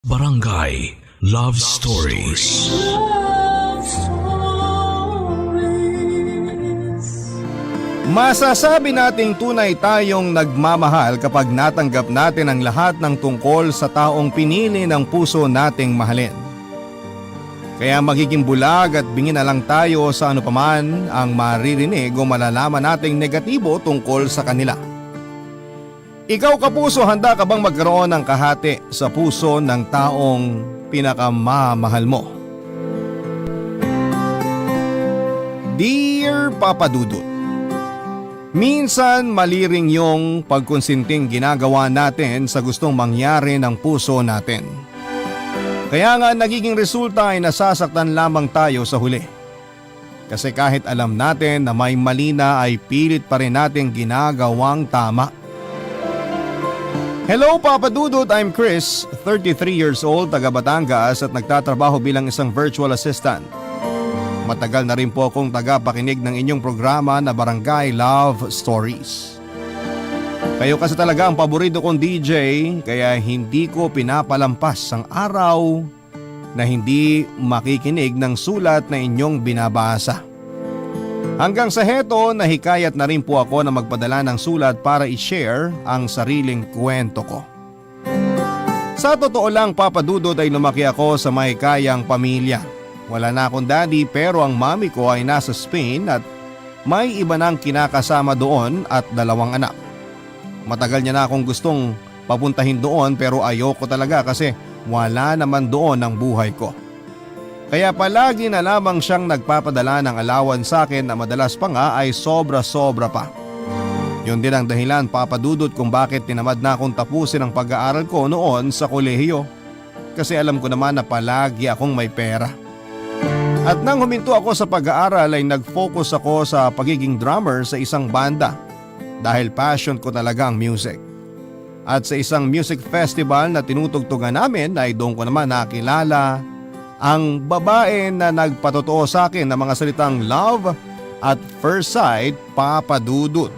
Barangay Love Stories. Love Stories. Masasabi nating tunay tayong nagmamahal kapag natanggap natin ang lahat ng tungkol sa taong pinili ng puso nating mahalin. Kaya magiging bulag at bingi na lang tayo sa anupaman ang maririnig o malalaman nating negatibo tungkol sa kanila. Ikaw kapuso, handa ka bang magkaroon ng kahati sa puso ng taong pinakamamahal mo? Dear Papa Dudut, minsan mali ring yung pagkonsinting ginagawa natin sa gustong mangyari ng puso natin. Kaya nga nagiging resulta ay nasasaktan lamang tayo sa huli. Kasi kahit alam natin na may mali na ay pilit pa rin natin ginagawang tama. Hello Papa Dudut, I'm Chris, 33 years old, taga Batangas at nagtatrabaho bilang isang virtual assistant. Matagal na rin po akong tagapakinig ng inyong programa na Barangay Love Stories. Kayo kasi talaga ang paborito kong DJ, kaya hindi ko pinapalampas ang araw na hindi makikinig ng sulat na inyong binabasa. Hanggang sa heto, nahikayat na rin po ako na magpadala ng sulat para i-share ang sariling kwento ko. Sa totoo lang Papa Dudut ay lumaki ako sa mahikayang pamilya. Wala na akong daddy pero ang mami ko ay nasa Spain at may iba nang kinakasama doon at 2 anak. Matagal niya na akong gustong papuntahin doon pero ayoko talaga kasi wala naman doon ang buhay ko. Kaya palagi na lamang siyang nagpapadala ng allowance sa akin na madalas pa nga ay sobra-sobra pa. Yun din ang dahilan Papa Dudut kung bakit tinamad na akong tapusin ang pag-aaral ko noon sa kolehiyo. Kasi alam ko naman na palagi akong may pera. At nang huminto ako sa pag-aaral ay nag-focus ako sa pagiging drummer sa isang banda dahil passion ko talaga ang music. At sa isang music festival na tinutugtugan namin ay doon ko naman nakilala ang babae na nagpatotoo sa akin ng mga salitang love at first sight, Papa Dudut.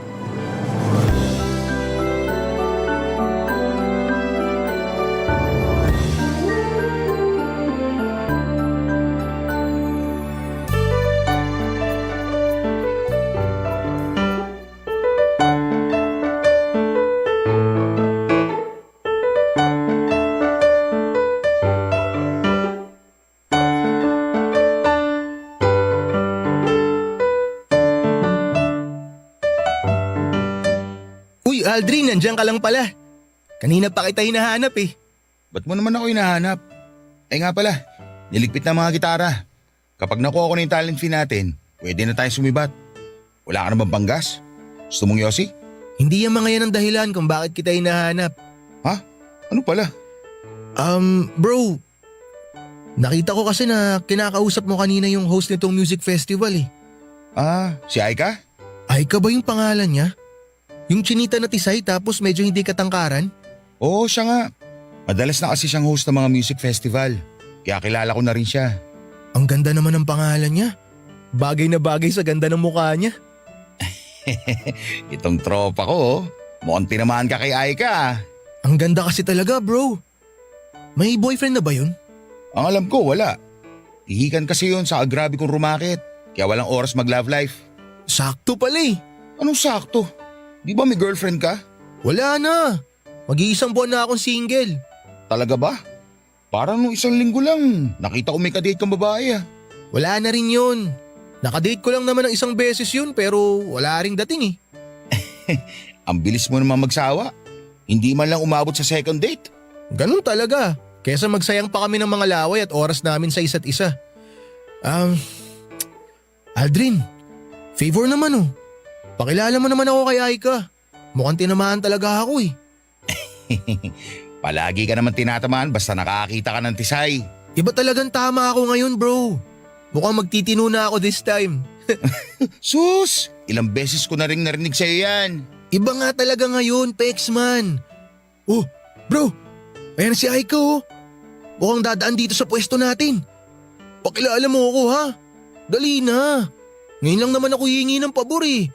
Uy, Aldrin, nandiyan ka lang pala. Kanina pa kita hinahanap eh. Ba't mo naman ako hinahanap? Ay nga pala, niligpit na mga gitara. Kapag nakuha ko na yung talent fee natin, pwede na tayo sumibat. Wala ka naman panggas? Gusto mong yosi? Hindi yung mga yan ang dahilan kung bakit kita hinahanap. Ha? Ano pala? Bro, nakita ko kasi na kinakausap mo kanina yung host nitong music festival eh. Ah, si Aika? Aika ba yung pangalan niya? Yung chinita na tisay tapos medyo hindi katangkaran? Oo, siya nga. Madalas na kasi siyang host ng mga music festival. Kaya kilala ko na rin siya. Ang ganda naman ng pangalan niya. Bagay na bagay sa ganda ng mukha niya. Itong tropa ko, mukhang tinamaan ka kay Aika. Ang ganda kasi talaga bro. May boyfriend na ba yun? Ang alam ko, wala. Ihikan kasi yun sa grabe kong rumakit. Kaya walang oras mag-love life. Sakto pala eh. Anong sakto? Di ba may girlfriend ka? Wala na. Mag-iisang buwan na akong single. Talaga ba? Parang nung 1 linggo lang, nakita ko may kadate kang babae ah. Wala na rin yun. Nakadate ko lang naman ng 1 beses yun pero wala ring dating eh. Ang bilis mo naman magsawa. Hindi man lang umabot sa second date. Ganun talaga. Kesa magsayang pa kami ng mga laway at oras namin sa isa't isa. Aldrin, favor naman oh. Pakilala mo naman ako kay Aika. Mukhang tinamaan talaga ako eh. Palagi ka naman tinatamaan basta nakakita ka ng tisay. Iba talagang tama ako ngayon bro. Mukhang magtitino na ako this time. Sus! Ilang beses ko na rin narinig sa'yo yan. Iba nga talaga ngayon, Pexman. Oh, bro. Ayan si Aika oh. Mukhang dadaan dito sa pwesto natin. Pakilala mo ako ha. Dali na. Ngayon lang naman ako hihingi ng pabor eh.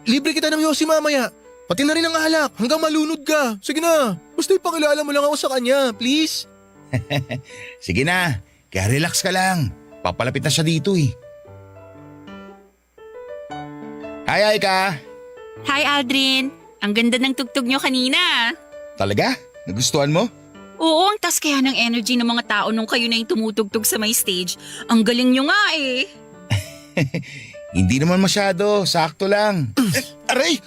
Libre kita ng yosi mamaya. Pati na rin ang alak hanggang malunod ka. Sige na, basta ipakilala mo lang ako sa kanya, please. Sige na, kaya relax ka lang. Papalapit na siya dito eh. Hi Aika! Hi Aldrin! Ang ganda ng tugtog nyo kanina. Talaga? Nagustuhan mo? Oo, ang tas kaya ng energy ng mga tao nung kayo na yung tumutugtog sa may stage. Ang galing nyo nga eh. Hindi naman masyado, sakto lang. Aray!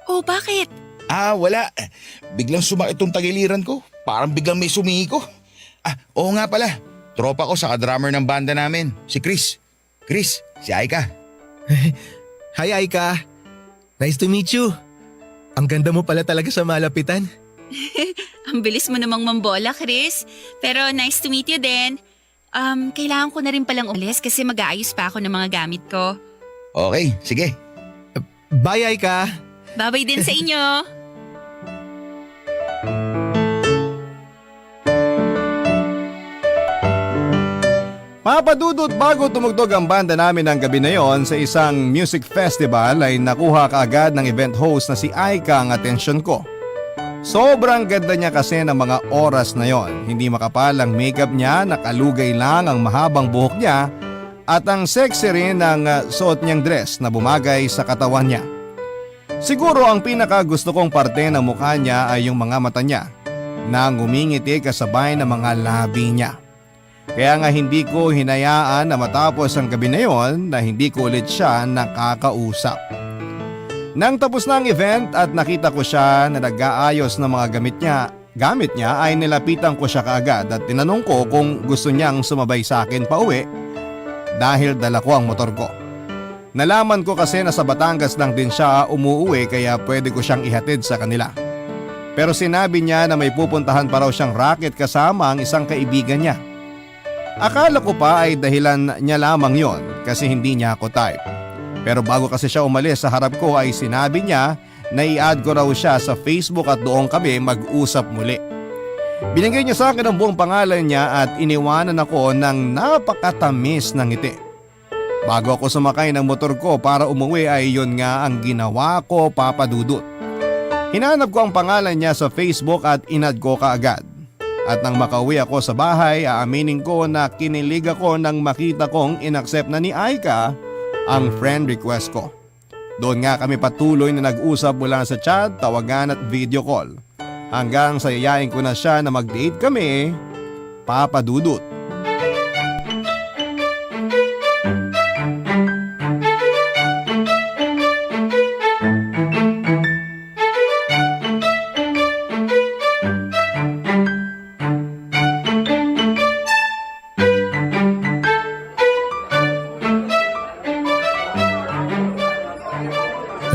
Oh, bakit? Wala. Biglang sumakit tong tagiliran ko. Parang biglang may sumiko. Oo nga pala. Tropa ko sa drummer ng banda namin, si Chris. Chris, si Aika. Hi Aika. Nice to meet you. Ang ganda mo pala talaga sa malapitan. Ang bilis mo namang mambola, Chris. Pero nice to meet you din. Kailangan ko na rin palang umalis kasi mag-aayos pa ako ng mga gamit ko. Okay, sige. Bye Aika. Babay din sa inyo. Papadudot, bago tumugtog ang banda namin ng gabi na yon sa isang music festival ay nakuha kaagad ng event host na si Aika ang atensyon ko. Sobrang ganda niya kasi ng mga oras na yon. Hindi makapal ang makeup niya, nakalugay lang ang mahabang buhok niya at ang sexy rin ng suot niyang dress na bumagay sa katawan niya. Siguro ang pinaka gusto kong parte ng mukha niya ay yung mga mata niya na ngumingiti kasabay ng mga labi niya. Kaya nga hindi ko hinayaan na matapos ang gabi na yon na hindi ko ulit siya nakakausap. Nang tapos na ang event at nakita ko siya na nag-aayos ng mga gamit niya ay nilapitan ko siya kaagad at tinanong ko kung gusto niyang sumabay sa akin pauwi dahil dala ko ang motor ko. Nalaman ko kasi na sa Batangas lang din siya umuuwi kaya pwede ko siyang ihatid sa kanila. Pero sinabi niya na may pupuntahan pa raw siyang racket kasama ang isang kaibigan niya. Akala ko pa ay dahilan niya lamang yon kasi hindi niya ako type. Pero bago kasi siya umalis sa harap ko ay sinabi niya na i-add ko raw siya sa Facebook at doon kami mag-usap muli. Binigay niya sa akin ang buong pangalan niya at iniwanan ako ng napakatamis ng ngiti. Bago ako sumakay ng motor ko para umuwi ay yun nga ang ginawa ko, Papa Dudut. Hinanap ko ang pangalan niya sa Facebook at in-add ko kaagad. At nang makauwi ako sa bahay, aaminin ko na kinilig ako nang makita kong inaccept na ni Aika ang friend request ko. Doon nga kami patuloy na nag-usap mula sa chat, tawagan at video call. Hanggang sa yayain ko na siya na mag-date kami, Papa Dudut.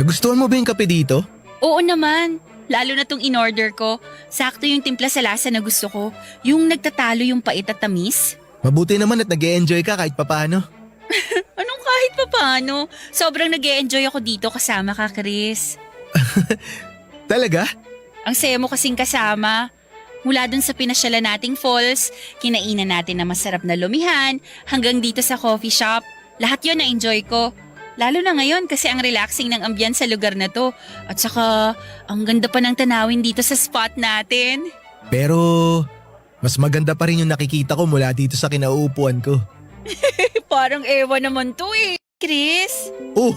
Nagustuhan mo ba yung kape dito? Oo naman. Lalo na tong in-order ko. Sakto yung timpla sa lasa na gusto ko. Yung nagtatalo yung pait at tamis. Mabuti naman at nag-e-enjoy ka kahit papano. Anong kahit pa paano? Sobrang nag-e-enjoy ako dito kasama ka, Chris. Talaga? Ang saya mo kasing kasama. Mula dun sa pinasyalan nating falls, kinainan natin na masarap na lumihan, hanggang dito sa coffee shop. Lahat yun na-enjoy ko. Lalo na ngayon kasi ang relaxing ng ambience sa lugar na to. At saka, ang ganda pa ng tanawin dito sa spot natin. Pero, mas maganda pa rin yung nakikita ko mula dito sa kinauupuan ko. Parang ewan naman to eh. Chris? Oh,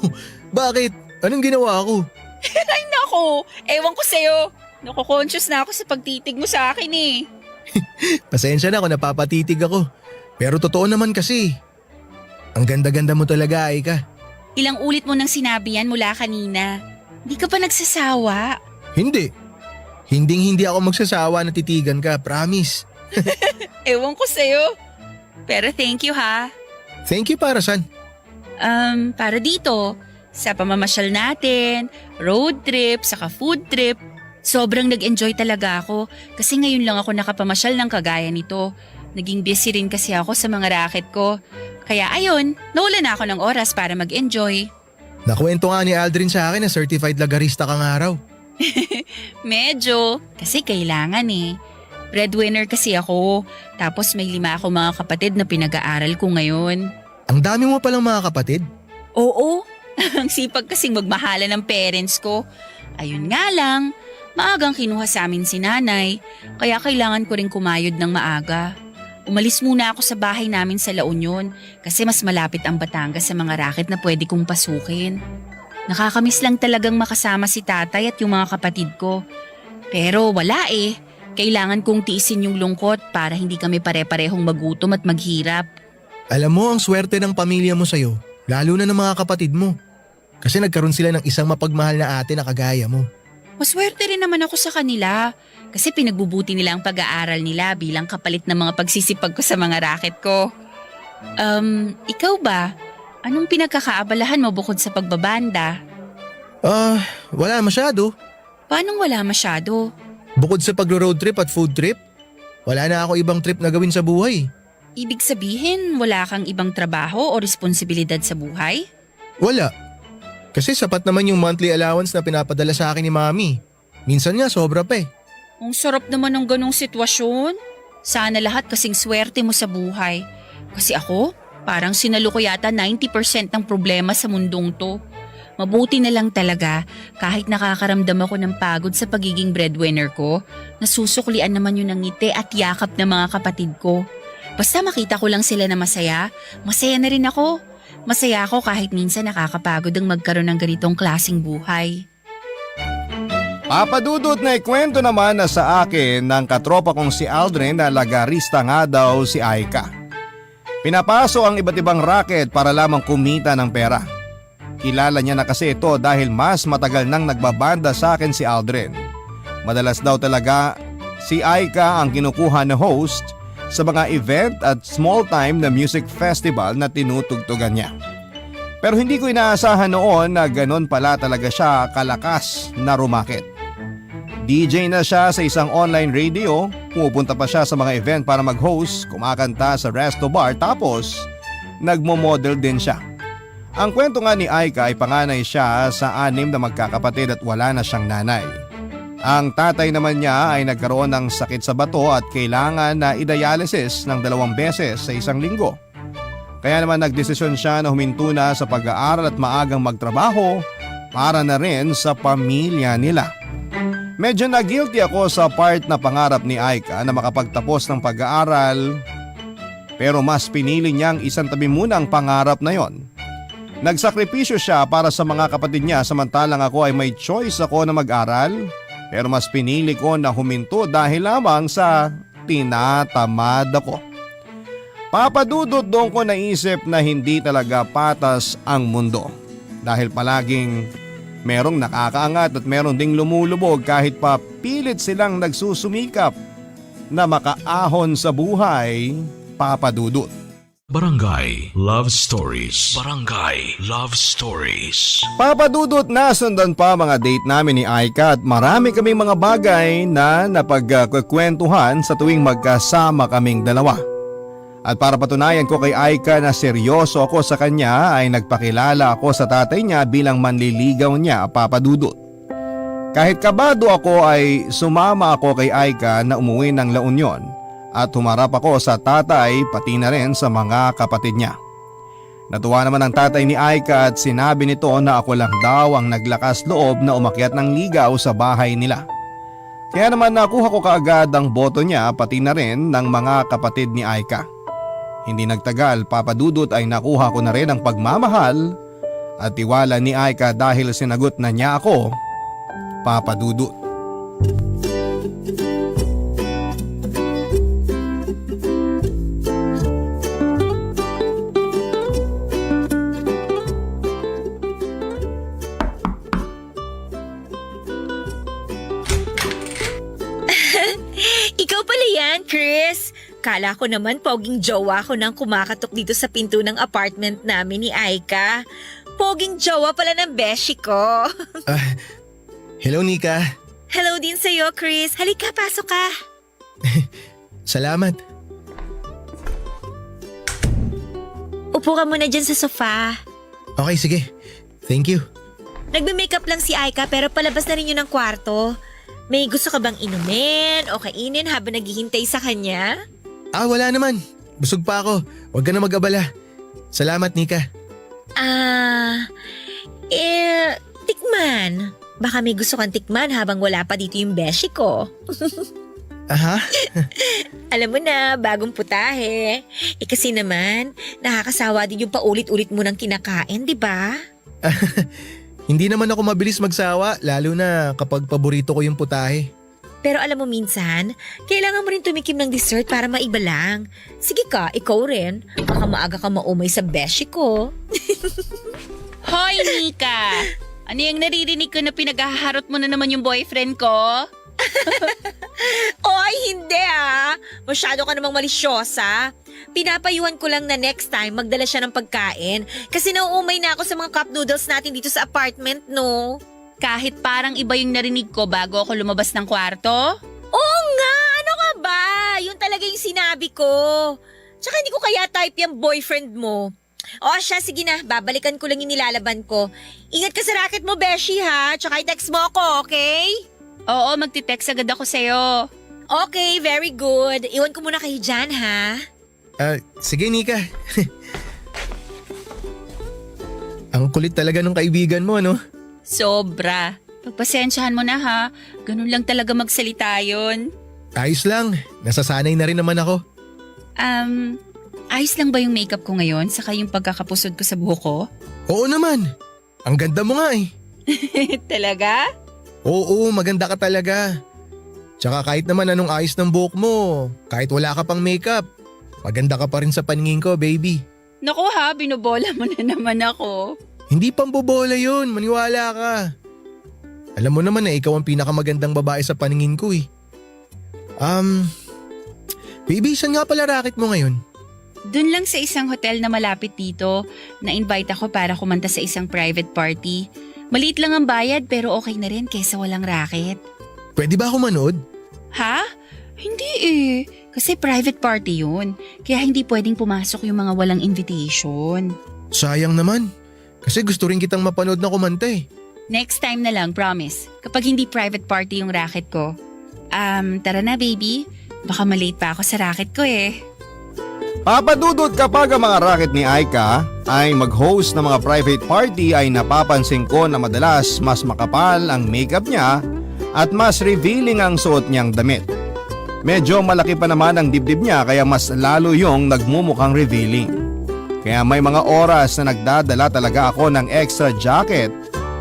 bakit? Anong ginawa ko? Ay nako, ewan ko sa'yo. Nako-conscious na ako sa pagtitig mo sa akin eh. Pasensya na kung napapatitig ako. Pero totoo naman kasi. Ang ganda-ganda mo talaga, Aika. Ilang ulit mo nang sinabi yan mula kanina. Hindi ka pa nagsasawa. Hindi. Hindi ako magsasawa na titigan ka, promise. Ewan ko sa'yo. Pero thank you ha. Thank you para saan? Para dito, sa pamamasyal natin, road trip, saka food trip. Sobrang nag-enjoy talaga ako kasi ngayon lang ako nakapamasyal ng kagaya nito. Naging busy rin kasi ako sa mga racket ko. Kaya ayun, nawala na ako ng oras para mag-enjoy. Nakwento nga ni Aldrin sa akin na certified lagarista kang araw. Medyo, kasi kailangan eh. Breadwinner kasi ako, tapos may 5 ako mga kapatid na pinag-aaral ko ngayon. Ang dami mo palang mga kapatid? Oo, ang sipag kasing magmahala ng parents ko. Ayun nga lang, Maagang kinuha sa amin si nanay, kaya kailangan ko rin kumayod ng maaga. Umalis muna ako sa bahay namin sa La Union kasi mas malapit ang Batangas sa mga raket na pwede kong pasukin. Nakakamiss lang talagang makasama si tatay at yung mga kapatid ko. Pero wala eh. Kailangan kong tiisin yung lungkot para hindi kami pare-parehong magutom at maghirap. Alam mo ang swerte ng pamilya mo sa'yo, lalo na ng mga kapatid mo. Kasi nagkaroon sila ng isang mapagmahal na ate na kagaya mo. Maswerte rin naman ako sa kanila kasi pinagbubuti nila ang pag-aaral nila bilang kapalit ng mga pagsisipag ko sa mga raket ko. Ikaw ba? Anong pinagkakaabalahan mo bukod sa pagbabanda? Wala masyado. Paanong wala masyado? Bukod sa pagro-road trip at food trip, wala na ako ibang trip na gawin sa buhay. Ibig sabihin wala kang ibang trabaho o responsibilidad sa buhay? Wala. Kasi sapat naman yung monthly allowance na pinapadala sa akin ni Mami. Minsan nga sobra pa eh. Ang sarap naman ng ganong sitwasyon. Sana lahat kasing swerte mo sa buhay. Kasi ako, parang sinalo ko yata 90% ng problema sa mundong to. Mabuti na lang talaga kahit nakakaramdam ako ng pagod sa pagiging breadwinner ko, nasusuklian naman yun ng ngiti at yakap ng mga kapatid ko. Basta makita ko lang sila na masaya, masaya na rin ako. Masaya ako kahit minsan nakakapagod ang magkaroon ng ganitong klaseng buhay. Papadudot na ikwento naman na sa akin ng katropa kong si Aldrin na lagarista nga daw si Aika. Pinapaso ang iba't ibang racket para lamang kumita ng pera. Kilala niya na kasi ito dahil mas matagal nang nagbabanda sa akin si Aldrin. Madalas daw talaga si Aika ang kinukuha na host sa mga event at small time na music festival na tinutugtugan niya. Pero hindi ko inaasahan noon na ganon pala talaga siya kalakas na rumakit. DJ na siya sa isang online radio, pumupunta pa siya sa mga event para mag-host, kumakanta sa resto bar tapos nagmo-model din siya. Ang kwento nga ni Aika ay panganay siya sa 6 na magkakapatid at wala na siyang nanay. Ang tatay naman niya ay nagkaroon ng sakit sa bato at kailangan na i-dialysis ng 2 beses sa isang linggo. Kaya naman nagdesisyon siya na huminto na sa pag-aaral at maagang magtrabaho para na rin sa pamilya nila. Medyo na-guilty ako sa part na pangarap ni Aika na makapagtapos ng pag-aaral, pero mas pinili niyang isantabi muna ang pangarap na yon. Nagsakripisyo siya para sa mga kapatid niya samantalang ako ay may choice ako na mag-aral, pero mas pinili ko na huminto dahil lamang sa tinatamad ako. Papadudot doon ko naisip na hindi talaga patas ang mundo dahil palaging merong nakakaangat at merong ding lumulubog kahit pa pilit silang nagsusumikap na makaahon sa buhay, papadudot. Barangay Love Stories. Barangay Love Stories. Papadudot na sundan pa mga date namin ni Aika at marami kaming mga bagay na napagkukwentuhan sa tuwing magkasama kaming dalawa. At para patunayan ko kay Aika na seryoso ako sa kanya ay nagpakilala ako sa tatay niya bilang manliligaw niya, papadudot. Kahit kabado ako ay sumama ako kay Aika na umuwi ng La Union at humarap ako sa tatay pati na rin sa mga kapatid niya. Natuwa naman ang tatay ni Aika at sinabi nito na ako lang daw ang naglakas loob na umakyat ng ligaw sa bahay nila. Kaya naman nakuha ko kaagad ang boto niya pati na rin ng mga kapatid ni Aika. Hindi nagtagal, papadudot ay nakuha ko na rin ang pagmamahal at tiwala ni Aika dahil sinagot na niya ako, papadudot. Ikaw pala yan, Chris. Kala ko naman poging jowa ko nang kumakatok dito sa pinto ng apartment namin ni Aika. Poging jowa pala ng beshi ko. Hello Nika. Hello din sa'yo, Chris. Halika, pasok ka. Salamat. Upo ka muna dyan sa sofa. Okay, sige. Thank you. Nagme-makeup lang si Aika pero palabas na rin yun ng kwarto. May gusto ka bang inumin o kainin habang naghihintay sa kanya? Wala naman. Busog pa ako. Huwag ka na mag-abala. Salamat, Nika. Tikman. Baka may gusto kang tikman habang wala pa dito yung beshi ko. Aha? Alam mo na, bagong putahe. Kasi naman, nakakasawa din yung paulit-ulit mo nang kinakain, di ba? Hindi naman ako mabilis magsawa, lalo na kapag paborito ko yung putahe. Pero alam mo minsan, kailangan mo rin tumikim ng dessert para maiba lang. Sige ka, ikaw rin. Baka maaga ka maumay sa beshi ko. Hoy, Nika! Ano yung naririnig ko na pinaghaharot mo na naman yung boyfriend ko? Oy, hindi ah! Masyado ka namang malisyosa. Pinapayuhan ko lang na next time magdala siya ng pagkain kasi nauumay na ako sa mga cup noodles natin dito sa apartment, no? Kahit parang iba yung narinig ko bago ako lumabas ng kwarto? Oo nga! Ano ka ba? Yun talaga yung sinabi ko. Tsaka hindi ko kaya type yung boyfriend mo. O siya, sige na. Babalikan ko lang yung nilalaban ko. Ingat ka sa racket mo, Beshi ha. Tsaka i-text mo ako, okay? Oo, magti-text agad ako sa'yo. Okay, very good. Iwan ko muna kayo dyan, ha? Sige Nika. Ang kulit talaga ng kaibigan mo, no? Sobra. Pagpasensyahan mo na ha. Ganun lang talaga magsalita yun. Ayos lang, nasasanay na rin naman ako. Ayos lang ba yung makeup ko ngayon saka yung pagkakapusod ko sa buhok ko? Oo naman, ang ganda mo nga eh. Talaga? Oo, maganda ka talaga. Tsaka kahit naman anong ayos ng buhok mo, kahit wala ka pang makeup, maganda ka pa rin sa paningin ko, baby. Naku ha, binubola mo na naman ako. Hindi pambobola yun, maniwala ka. Alam mo naman na ikaw ang pinakamagandang babae sa paningin ko eh. Baby, saan nga pala racket mo ngayon? Doon lang sa isang hotel na malapit dito, na-invite ako para kumanta sa isang private party. Maliit lang ang bayad pero okay na rin kaysa walang racket. Pwede ba ako manood? Ha? Hindi eh. Kasi private party yun. Kaya hindi pwedeng pumasok yung mga walang invitation. Sayang naman. Kasi gusto rin kitang mapanood na kumanta eh. Next time na lang, promise. Kapag hindi private party yung racket ko. Tara na baby. Baka malate pa ako sa racket ko eh. Papadudot kapag ang mga racket ni Aika ay mag-host ng mga private party ay napapansin ko na madalas mas makapal ang makeup niya at mas revealing ang suot niyang damit. Medyo malaki pa naman ang dibdib niya kaya mas lalo yung nagmumukhang revealing. Kaya may mga oras na nagdadala talaga ako ng extra jacket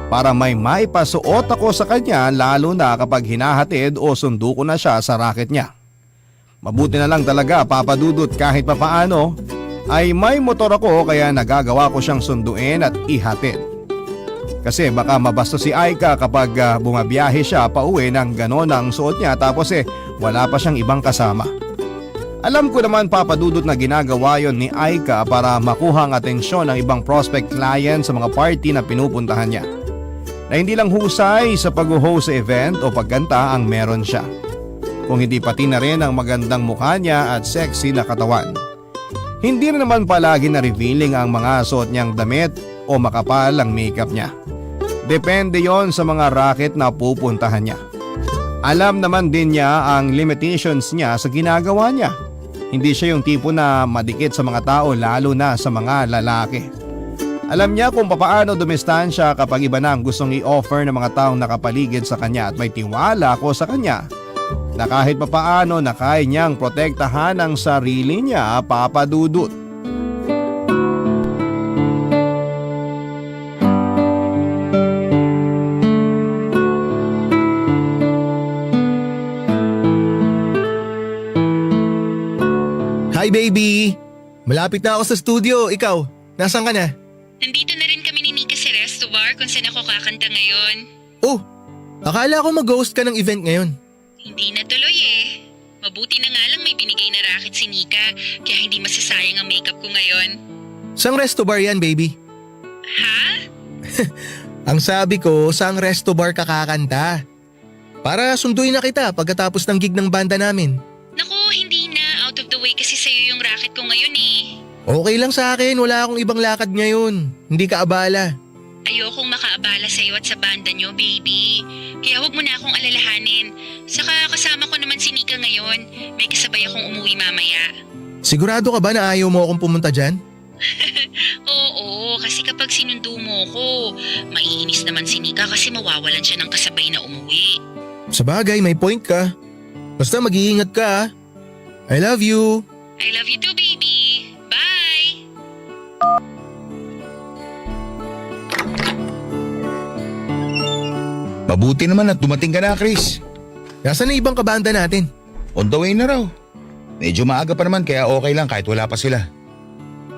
para may maipasuot ako sa kanya lalo na kapag hinahatid o sundo ko na siya sa racket niya. Mabuti na lang talaga papadudot kahit papaano ay may motor ako kaya nagagawa ko siyang sunduin at ihatid. Kasi baka mabasto si Aika kapag bumabiyahe siya pauwi ng ganon ang suot niya tapos wala pa siyang ibang kasama. Alam ko naman papadudot na ginagawa yon ni Aika para makuha ang atensyon ng ibang prospect client sa mga party na pinupuntahan niya. Na hindi lang husay sa pag-host sa event o pagkanta ang meron siya. Kung hindi pati na rin ang magandang mukha niya at sexy na katawan. Hindi rin naman palagi na revealing ang mga suot niyang damit o makapal ang makeup niya. Depende yon sa mga racket na pupuntahan niya. Alam naman din niya ang limitations niya sa ginagawa niya. Hindi siya yung tipo na madikit sa mga tao lalo na sa mga lalaki. Alam niya kung papaano dumistansya kapag iba na ang gustong i-offer ng mga taong nakapaligid sa kanya at may tiwala ko sa kanya na kahit papaano na kaya niyang protektahan ang sarili niya, papadudot. Hi baby! Malapit na ako sa studio, ikaw, nasaan ka na? Nandito na rin kami ni Nika sa resto bar kung saan ako kakanta ngayon. Oh, akala ko mag-host ka ng event ngayon. Hindi na tuloy eh. Mabuti na nga lang may binigay na racket si Nika kaya hindi masasayang ang makeup ko ngayon. Saang resto bar yan, baby? Ha? Ang sabi ko, saang resto bar ka kakanta? Para sunduin na kita pagkatapos ng gig ng banda namin. Naku, hindi na. Out of the way kasi sa'yo yung racket ko ngayon eh. Okay lang sa akin, wala akong ibang lakad ngayon. Hindi ka abala. Ayokong makaabala sa'yo at sa banda nyo, baby. Kaya huwag mo na akong alalahanin. Saka kasama ko naman si Nika ngayon. May kasabay akong umuwi mamaya. Sigurado ka ba na ayaw mo akong pumunta dyan? Oo, kasi kapag sinundo mo ko, maiinis naman si Nika kasi mawawalan siya ng kasabay na umuwi. Sa bagay, may point ka. Basta mag-iingat ka ha. I love you. I love you too, baby. Bye! Mabuti naman at dumating ka na, Chris. Nasaan na ibang kabanda natin? On the way na raw. Medyo maaga pa naman kaya okay lang kahit wala pa sila.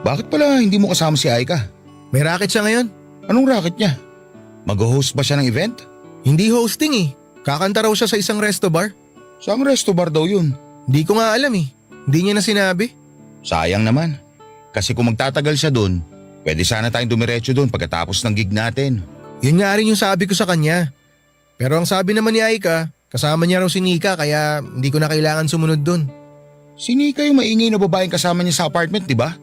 Bakit pala hindi mo kasama si Aika? May racket siya ngayon. Anong racket niya? Mag-host ba siya ng event? Hindi hosting eh. Kakanta raw siya sa isang resto bar. Saan resto bar daw yun? Hindi ko nga alam eh. Hindi niya na sinabi. Sayang naman. Kasi kung magtatagal siya doon, pwede sana tayong dumiretso doon pagkatapos ng gig natin. Yun nga rin yung sabi ko sa kanya. Pero ang sabi naman ni Aika, kasama niya raw si Nika kaya hindi ko na kailangan sumunod dun. Si Nika yung maingay na babaeng kasama niya sa apartment, di ba?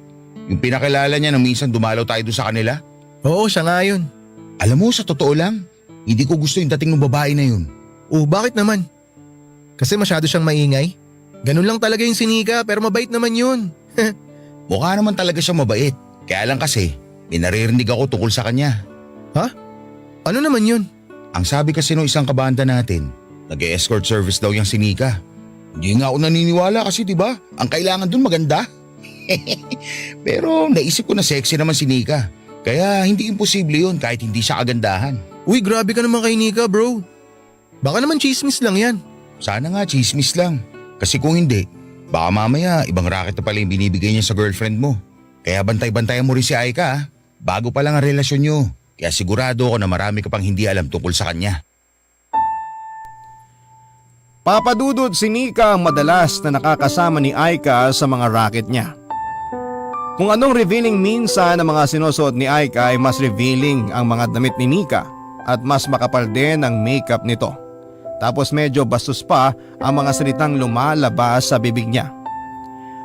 Yung pinakilala niya nang minsan dumalaw tayo doon sa kanila. Oo, siya nga yun. Alam mo, sa totoo lang, hindi ko gusto yung dating ng babae na yun. Oh, bakit naman? Kasi masyado siyang maingay. Ganun lang talaga yung si Nika pero mabait naman yun. Mukha naman talaga siya mabait. Kaya lang kasi, may naririnig ako tungkol sa kanya. Ha? Ano naman yun? Ang sabi kasi nung isang kabanda natin, nag-escort service daw yung si Nika. Hindi nga ako naniniwala kasi diba, ang kailangan dun maganda. Pero naisip ko na sexy naman si Nika. Kaya hindi imposible yun kahit hindi siya kagandahan. Uy, grabe ka naman kay Nika, bro. Baka naman chismis lang yan. Sana nga chismis lang. Kasi kung hindi, baka mamaya ibang racket na pala yung binibigay niya sa girlfriend mo. Kaya bantay-bantayan mo rin si Aika ha. Bago pa lang ang relasyon niyo. Kaya sigurado ako na marami ka pang hindi alam tungkol sa kanya. Papadudod si Nika ang madalas na nakakasama ni Aika sa mga racket niya. Kung anong revealing minsan ang mga sinusuot ni Aika ay mas revealing ang mga damit ni Nika at mas makapal din ang makeup nito. Tapos medyo bastos pa ang mga salitang lumalabas sa bibig niya.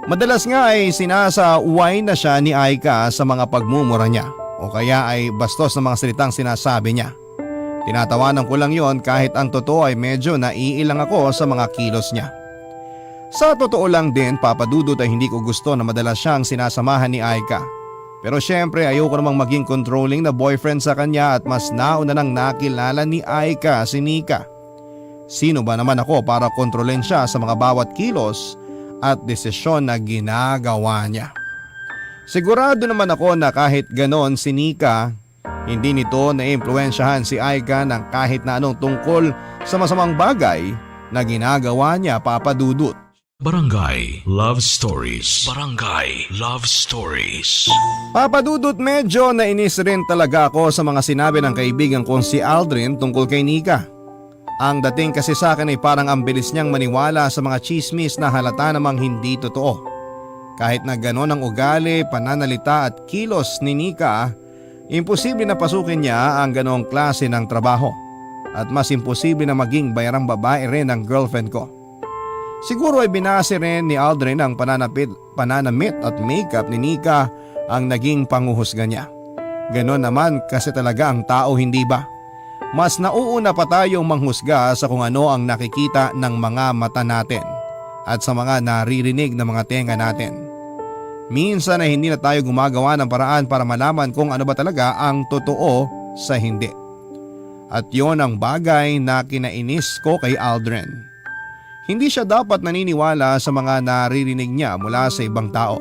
Madalas nga ay sinasaway na siya ni Aika sa mga pagmumura niya o kaya ay bastos na mga salitang sinasabi niya. Tinatawanan ko lang yon kahit ang totoo ay medyo naiilang ako sa mga kilos niya. Sa totoo lang din, papadudod ay hindi ko gusto na madalas siyang sinasamahan ni Aika. Pero syempre ayoko namang maging controlling na boyfriend sa kanya at mas nauna nang nakilala ni Aika si Nika. Sino ba naman ako para kontrolin siya sa mga bawat kilos at desisyon na ginagawa niya? Sigurado naman ako na kahit ganon si Nika, hindi nito na-impluensyahan si Aika ng kahit na anong tungkol sa masamang bagay na ginagawa niya, papadudot. Barangay Love Stories. Barangay Love Stories. Papadudot, medyo nainis rin talaga ako sa mga sinabi ng kaibigan kong si Aldrin tungkol kay Nika. Ang dating kasi sa akin ay parang ang bilis niyang maniwala sa mga chismis na halata namang hindi totoo. Kahit na gano'n ang ugali, pananalita at kilos ni Nika, imposible na pasukin niya ang ganoong klase ng trabaho. At mas imposible na maging bayarang babae rin ang girlfriend ko. Siguro ay binase rin ni Aldrin ang pananamit at makeup ni Nika ang naging panguhusga niya. Ganon naman kasi talaga ang tao, hindi ba? Mas nauuna pa tayong manghusga sa kung ano ang nakikita ng mga mata natin at sa mga naririnig ng mga tenga natin. Minsan ay hindi na tayo gumagawa ng paraan para malaman kung ano ba talaga ang totoo sa hindi. At yon ang bagay na kinainis ko kay Aldrin. Hindi siya dapat naniniwala sa mga naririnig niya mula sa ibang tao.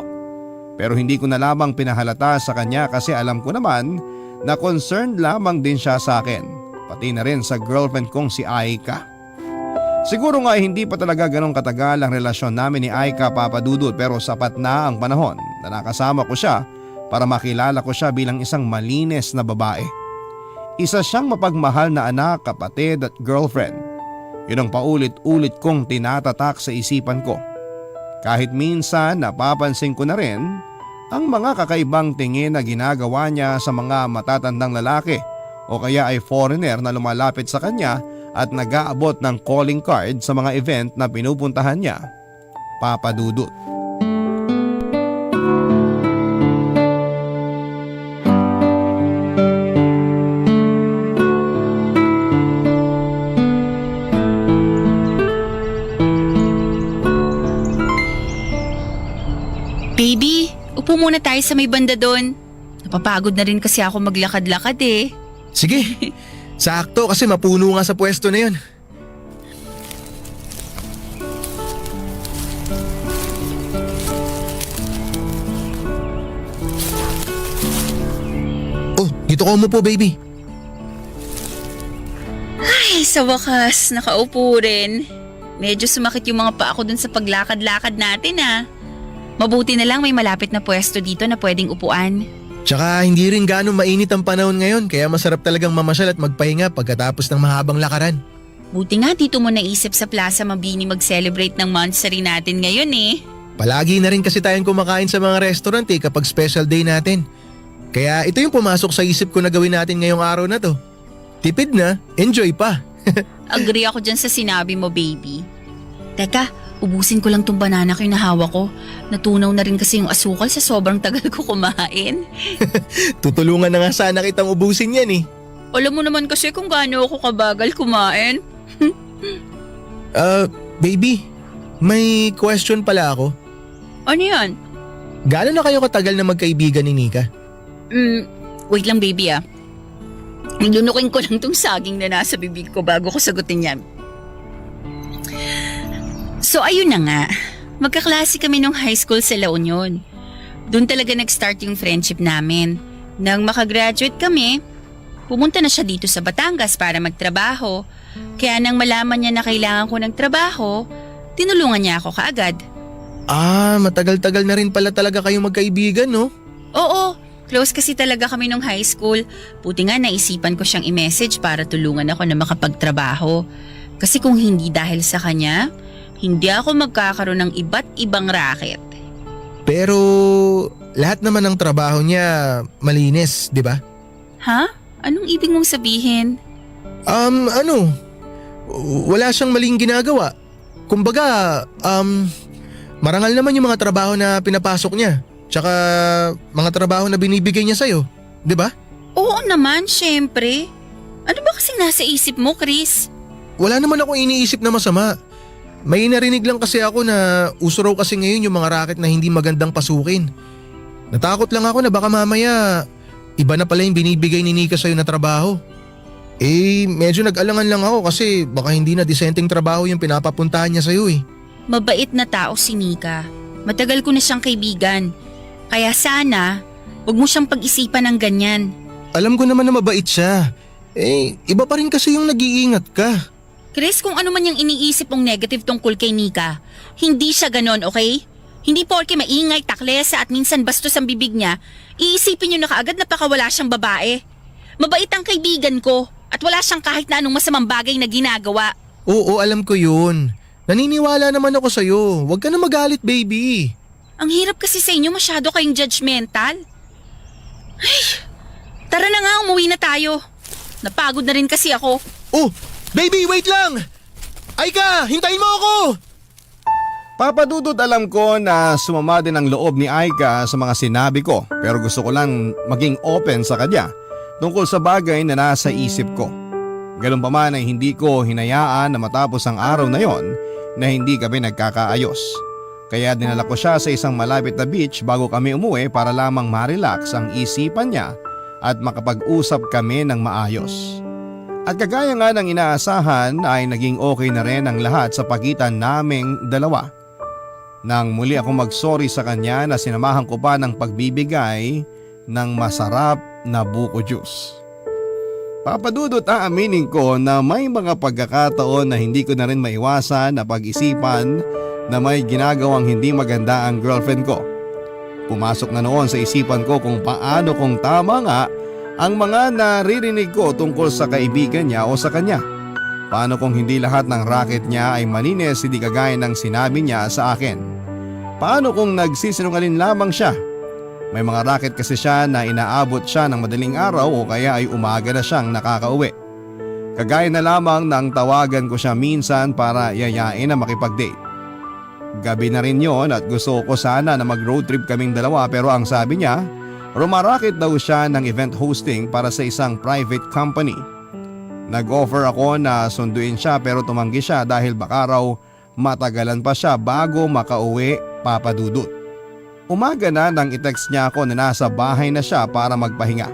Pero hindi ko na lamang pinahalata sa kanya kasi alam ko naman na concerned lamang din siya sa akin. Pati na rin sa girlfriend kong si Aika. Siguro nga hindi pa talaga ganong katagal ang relasyon namin ni Aika, papadudot, pero sapat na ang panahon na nakasama ko siya para makilala ko siya bilang isang malinis na babae. Isa siyang mapagmahal na anak, kapatid at girlfriend. Yun ang paulit-ulit kong tinatatak sa isipan ko. Kahit minsan napapansin ko na rin ang mga kakaibang tingin na ginagawa niya sa mga matatandang lalaki o kaya ay foreigner na lumalapit sa kanya at nag-aabot ng calling card sa mga event na pinupuntahan niya, papadudot. Baby, Upo muna tayo sa may banda doon. Napapagod na rin kasi ako maglakad-lakad eh. Sige, sakto kasi mapuno nga sa pwesto na yun. Oh, dito ka umupo baby. Ay, sa wakas, nakaupo rin. Medyo sumakit yung mga paa ko dun sa paglakad-lakad natin ah. Mabuti na lang may malapit na pwesto dito na pwedeng upuan. Tsaka hindi rin gaano mainit ang panahon ngayon kaya masarap talagang mamasyal at magpahinga pagkatapos ng mahabang lakaran. Buti nga dito mo naisip sa Plaza Mabini mag-celebrate ng monthsary natin ngayon eh. Palagi na rin kasi tayong kumakain sa mga restaurant kapag special day natin. Kaya ito yung pumasok sa isip ko na gawin natin ngayong araw na to. Tipid na, enjoy pa. Agree ako dyan sa sinabi mo, baby. Teka, ubusin ko lang tong banana ko yung nahawa ko. Natunaw na rin kasi yung asukal sa sobrang tagal ko kumain. Tutulungan na nga sana kitang ubusin yan eh. Alam mo naman kasi kung gaano ako kabagal kumain. Baby, may question pala ako. Ano yan? Gaano na kayo katagal na magkaibigan ni Nika? Wait lang baby ah. Lunukin ko lang tong saging na nasa bibig ko bago ko sagutin yan. So ayun na nga, magkaklase kami nung high school sa La Union. Doon talaga nag-start yung friendship namin. Nang makagraduate kami, pumunta na siya dito sa Batangas para magtrabaho. Kaya nang malaman niya na kailangan ko ng trabaho, tinulungan niya ako kaagad. Matagal-tagal na rin pala talaga kayong magkaibigan no? Oo, close kasi talaga kami nung high school. Buti nga naisipan ko siyang i-message para tulungan ako na makapagtrabaho. Kasi kung hindi dahil sa kanya, hindi ako magkakaroon ng iba't ibang racket. Pero lahat naman ng trabaho niya malinis, di ba? Ha? Anong ibig mong sabihin? Wala siyang maling ginagawa. Kumbaga, marangal naman yung mga trabaho na pinapasok niya. Tsaka mga trabaho na binibigay niya sa'yo, di ba? Oo naman, syempre. Ano ba kasing nasa isip mo, Chris? Wala naman akong iniisip na masama. May narinig lang kasi ako na uso raw kasi ngayon yung mga racket na hindi magandang pasukin. Natakot lang ako na baka mamaya iba na pala yung binibigay ni Nika sa'yo na trabaho. Medyo nag-alangan lang ako kasi baka hindi na disenteng trabaho yung pinapapuntahan niya sa'yo eh. Mabait na tao si Nika. Matagal ko na siyang kaibigan. Kaya sana, huwag mo siyang pag-isipan ng ganyan. Alam ko naman na mabait siya. Iba pa rin kasi yung nag-iingat ka. Chris, kung ano man yung iniisip mong negative tungkol kay Nika, hindi siya ganon, okay? Hindi porke maingay, taklesa at minsan bastos ang bibig niya, iisipin niyo na kaagad na pakawala siyang babae. Mabait ang kaibigan ko at wala siyang kahit na anong masamang bagay na ginagawa. Oo, alam ko yun. Naniniwala naman ako sa'yo. Huwag ka na magalit, baby. Ang hirap kasi sa inyo, masyado kayong judgmental. Ay, tara na nga, umuwi na tayo. Napagod na rin kasi ako. Oh, baby, wait lang! Aika, hintayin mo ako! Papadudod alam ko na sumama din ang loob ni Aika sa mga sinabi ko pero gusto ko lang maging open sa kanya tungkol sa bagay na nasa isip ko. Ganun pa man ay hindi ko hinayaan na matapos ang araw na yon na hindi kami nagkakaayos. Kaya dinala ko siya sa isang malapit na beach bago kami umuwi para lamang ma-relax ang isipan niya at makapag-usap kami ng maayos. At kagaya nga ng inaasahan ay naging okay na rin ang lahat sa pagitan naming dalawa. Nang muli ako mag-sorry sa kanya na sinamahan ko pa ng pagbibigay ng masarap na buko juice. Papadudot aaminin ko na may mga pagkakataon na hindi ko na rin maiwasan na pag-isipan na may ginagawang hindi maganda ang girlfriend ko. Pumasok na noon sa isipan ko kung paano kung tama nga ang mga naririnig ko tungkol sa kaibigan niya o sa kanya. Paano kung hindi lahat ng racket niya ay malinis hindi kagaya ng sinabi niya sa akin? Paano kung nagsisinungaling lamang siya? May mga racket kasi siya na inaabot siya ng madaling araw o kaya ay umaga na siyang nakakauwi. Kagaya na lamang nang tawagan ko siya minsan para yayain na makipag-date. Gabi na rin yon at gusto ko sana na mag-road trip kaming dalawa pero ang sabi niya, rumaraket daw siya ng event hosting para sa isang private company. Nag-offer ako na sunduin siya pero tumanggi siya dahil baka raw matagalan pa siya bago makauwi, papadudot. Umaga na nang i-text niya ako na nasa bahay na siya para magpahinga.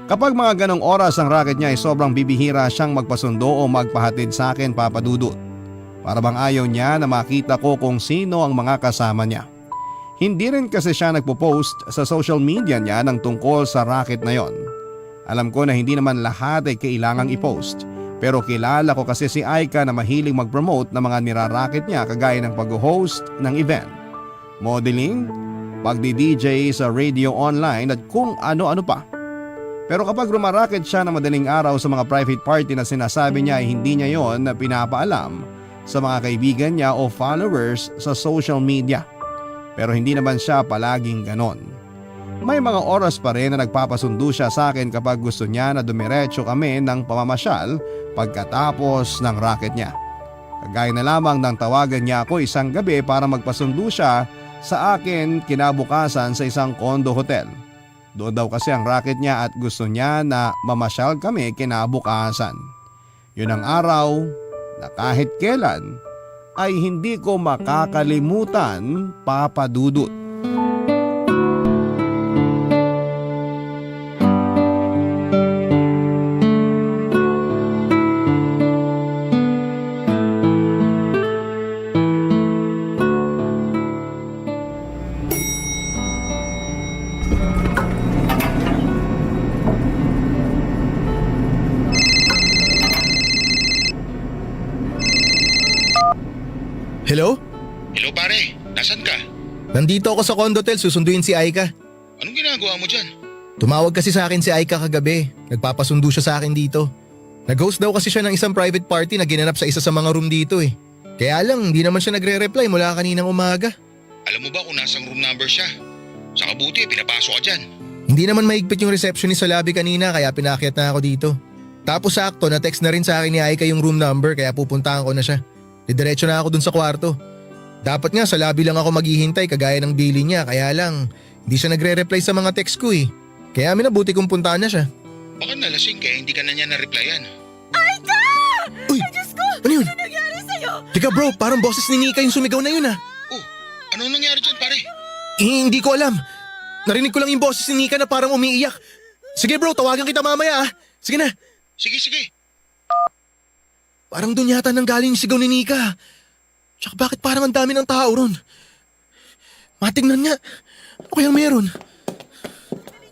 Kapag mga ganong oras ang racket niya ay sobrang bibihira siyang magpasundo o magpahatid sa akin, Papa Dudut. Para bang ayaw niya na makita ko kung sino ang mga kasama niya. Hindi rin kasi siya nagpo-post sa social media niya ng tungkol sa racket na yon. Alam ko na hindi naman lahat ay kailangang i-post. Pero kilala ko kasi si Aika na mahilig mag-promote ng mga niraracket niya kagaya ng pag-host ng event, modeling, pagdi-DJ sa radio online at kung ano-ano pa. Pero kapag rumaraket siya na madaling araw sa mga private party na sinasabi niya ay hindi niya yon na pinapaalam sa mga kaibigan niya o followers sa social media. Pero hindi naman siya palaging ganon. May mga oras pa rin na nagpapasundo siya sa akin kapag gusto niya na dumiretso kami ng pamamasyal pagkatapos ng racket niya. Kagaya na lamang ng tawagan niya ako isang gabi para magpasundo siya sa akin kinabukasan sa isang condo hotel. Doon daw kasi ang racket niya at gusto niya na mamasyal kami kinabukasan. Yun ang araw na kahit kailan ay hindi ko makakalimutan, Papa Dudut. Hello? Hello pare, nasan ka? Nandito ako sa condo hotel, susunduin si Aika. Anong ginagawa mo dyan? Tumawag kasi sa akin si Aika kagabi. Nagpapasundo siya sa akin dito. Nag-host daw kasi siya ng isang private party na ginanap sa isa sa mga room dito eh. Kaya lang, hindi naman siya nagre-reply mula kaninang umaga. Alam mo ba kung nasang room number siya? Sa kabuti, pinapasok ka dyan. Hindi naman mahigpit yung receptionist sa lobby kanina kaya pinakyat na ako dito. Tapos sakto, na-text na rin sa akin ni Aika yung room number kaya pupuntahan ko na siya. Didiretso na ako dun sa kwarto. Dapat nga sa lobby lang ako maghihintay kagaya ng billing niya kaya lang hindi siya nagre-reply sa mga text ko eh. Kaya minabuti kong puntahan na siya. Baka nalasing kaya hindi ka na niya na-replyan. Aika! Uy! Diyos ko! Ano yun? Ano nangyari sa'yo? Teka bro, parang boses ni Nika yung sumigaw na yun ah. Oh, ano nangyari dyan pare? Hindi ko alam. Narinig ko lang yung boses ni Nika na parang umiiyak. Sige bro, tawagan kita mamaya ah. Sige na. Sige. Parang dun yata nang galing yung sigaw ni Nika. Tsaka bakit parang ang dami ng tao ron? Matingnan nga. Ano kayang meron?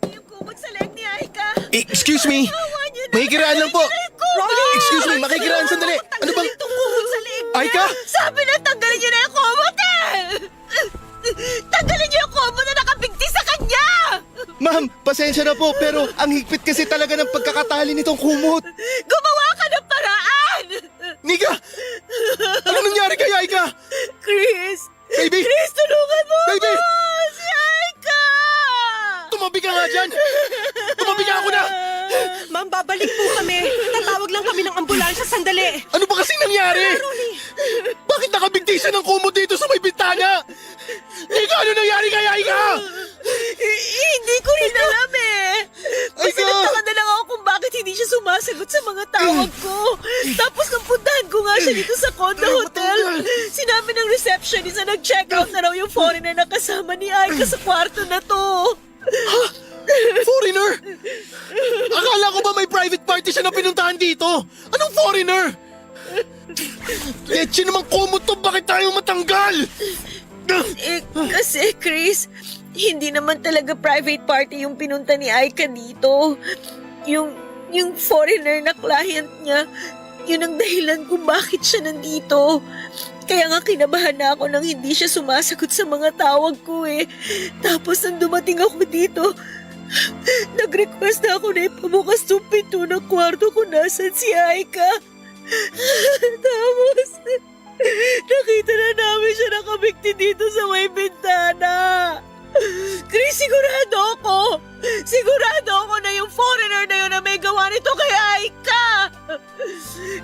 Yung kumot sa leg ni Aika. Excuse me. Makikiraan lang po. Excuse me, makikiraan sandali. Ano bang... Itong kumot sa leg niya. Aika! Sabi na tanggalin niyo na yung kumot eh! Tanggalin niyo yung kumot na nakabigti sa kanya! Ma'am, pasensya na po pero ang higpit kasi talaga ng pagkakatali nitong kumot. Gumawa ka ng paraan! Nika! Ano nangyari kay Aika? Chris! Baby! Chris, tulungan mo Baby! ako! Si Aika! Tumabi ka nga dyan! Tumabi ka ako na! Ma'am, babalik po kami. Tatawag lang kami ng ambulansya sandali. Ano ba kasing nangyari? Bakit nakabigti siya ng kumot dito sa may bintana? Nika, ano nangyari kay Aika? Hindi ko rin alam eh. Kasi Aika! nagtaka na lang ako kung bakit hindi siya sumasagot sa mga tawag ko. Tapos nang puntahan ko nga siya dito sa condo hotel, sinabi ng receptionist na nag-check out na raw yung foreigner na kasama ni Aika sa kwarto na to. Foreigner? Akala ko ba may private party siya na pinuntahan dito? Anong foreigner? Leche namang kumot to, bakit tayo matanggal? Kasi Chris, hindi naman talaga private party yung pinunta ni Aika dito. Yung foreigner na client niya, yun ang dahilan kung bakit siya nandito. Kaya nga kinabahan na ako nang hindi siya sumasagot sa mga tawag ko eh. Tapos nang dumating ako dito, nag-request na ako na ipabukas yung pinto ng kwarto kung nasan si Aika. Tapos, nakita na namin siya nakabigti dito sa may bintana. Chris, sigurado ako na yung foreigner na yun na may gawa nito kay Aika.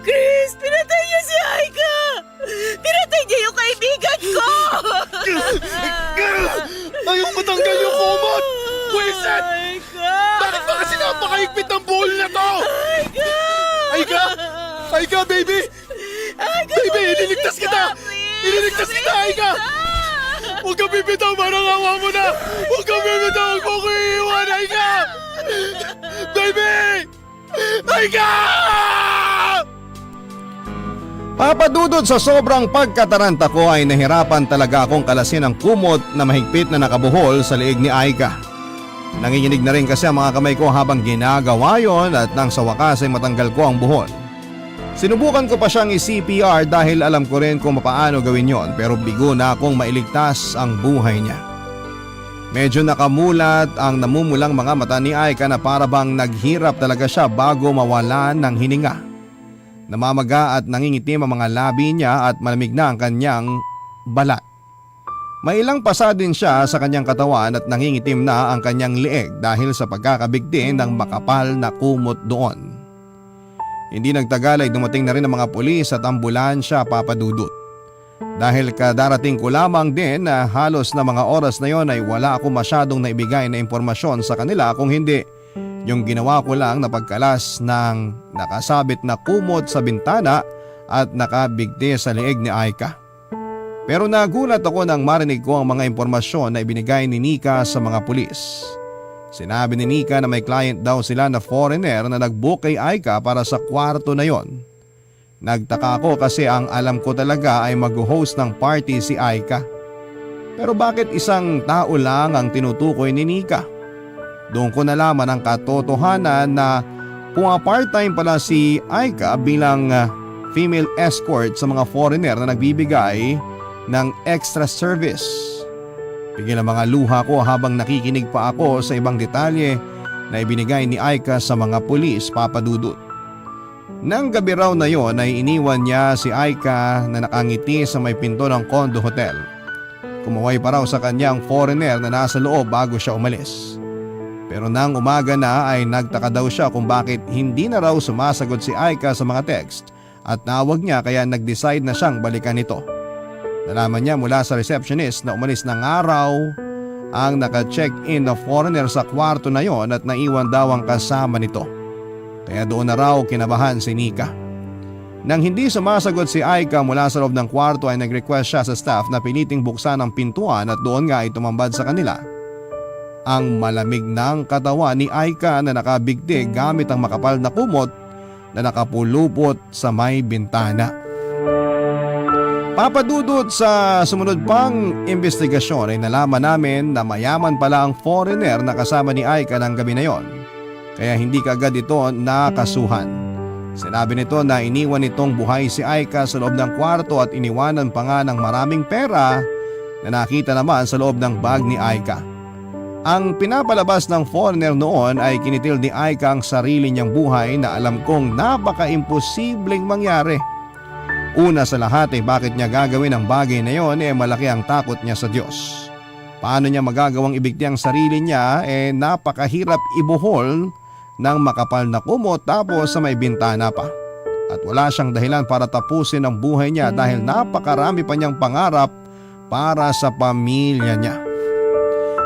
Chris, pinatay niya si Aika. Pinatay niya yung kaibigan ko. Ayaw matanggal yung kumot! Wiset! Aika! Bakit ba kasi napakahigpit ng buhol na to? Aika! Aika! Aika, baby! Aika, Baby, wala iniligtas si kita! Gabby! Iniligtas kita, Aika! Huwag ka bibitaw, parang awa mo na! Huwag ka bibitaw, huwag mo ko iiwan, Aika! Baby! Aika! Papadudod sa sobrang pagkataranta ko ay nahirapan talaga akong kalasin ang kumot na mahigpit na nakabuhol sa liig ni Aika. Nanginginig na rin kasi ang mga kamay ko habang ginagawa yon at nang sa wakas ay matanggal ko ang buhol. Sinubukan ko pa siyang i-CPR dahil alam ko rin kung paano gawin yon pero bigo na akong mailigtas ang buhay niya. Medyo nakamulat ang namumulang mga mata ni Aika na para bang naghirap talaga siya bago mawalan ng hininga. Namamaga at nangingitim ang mga labi niya at malamig na ang kanyang balat. May ilang pasa din siya sa kanyang katawan at nangingitim na ang kanyang lieg dahil sa pagkakabigti ng makapal na kumot doon. Hindi nagtagal ay dumating na rin ang mga pulis at ambulansya, Papadudot. Dahil kadarating ko lamang din na halos na mga oras na yon ay wala ako masyadong naibigay na impormasyon sa kanila kung hindi yung ginawa ko lang na pagkalas ng nakasabit na kumot sa bintana at nakabigti sa lieg ni Aika. Pero nagulat ako nang marinig ko ang mga impormasyon na ibinigay ni Nika sa mga pulis. Sinabi ni Nika na may client daw sila na foreigner na nag-book kay Aika para sa kwarto na yon. Nagtaka ako kasi ang alam ko talaga ay mag-host ng party si Aika. Pero bakit isang tao lang ang tinutukoy ni Nika? Doon ko nalaman ang katotohanan na part-time pala si Aika bilang female escort sa mga foreigner na nagbibigay ng extra service. Pigil ang mga luha ko habang nakikinig pa ako sa ibang detalye na ibinigay ni Aika sa mga pulis, Papadudot. Nang gabi raw na yon ay iniwan niya si Aika na nakangiti sa may pinto ng condo hotel. Kumaway pa raw sa kanya ang foreigner na nasa loob bago siya umalis. Pero nang umaga na ay nagtaka daw siya kung bakit hindi na raw sumasagot si Aika sa mga text at tawag niya kaya nag-decide na siyang balikan ito. Nalaman niya mula sa receptionist na umalis na nga raw ang naka-check-in na foreigner sa kwarto na yon at naiwan daw ang kasama nito. Kaya doon na raw kinabahan si Nika. Nang hindi sumasagot si Aika mula sa loob ng kwarto ay nag-request siya sa staff na piliting buksan ang pintuan at doon nga ay tumambad sa kanila ang malamig ng katawan ni Aika na nakabigti gamit ang makapal na kumot na nakapulupot sa may bintana. Papadudot sa sumunod pang investigasyon ay nalaman namin na mayaman pala ang foreigner na kasama ni Aika ng gabi na yon. Kaya hindi kaagad ito nakasuhan. Sinabi nito na iniwan nitong buhay si Aika sa loob ng kwarto at iniwanan pa nga ng maraming pera na nakita naman sa loob ng bag ni Aika. Ang pinapalabas ng foreigner noon ay kinitil ni Aika ang sarili niyang buhay na alam kong napaka-imposibleng mangyari. Una sa lahat ay bakit niya gagawin ang bagay na yon malaki ang takot niya sa Diyos. Paano niya magagawang ibigti ang sarili niya napakahirap ibuhol ng makapal na kumot tapos sa may bintana pa. At wala siyang dahilan para tapusin ang buhay niya dahil napakarami pa niyang pangarap para sa pamilya niya.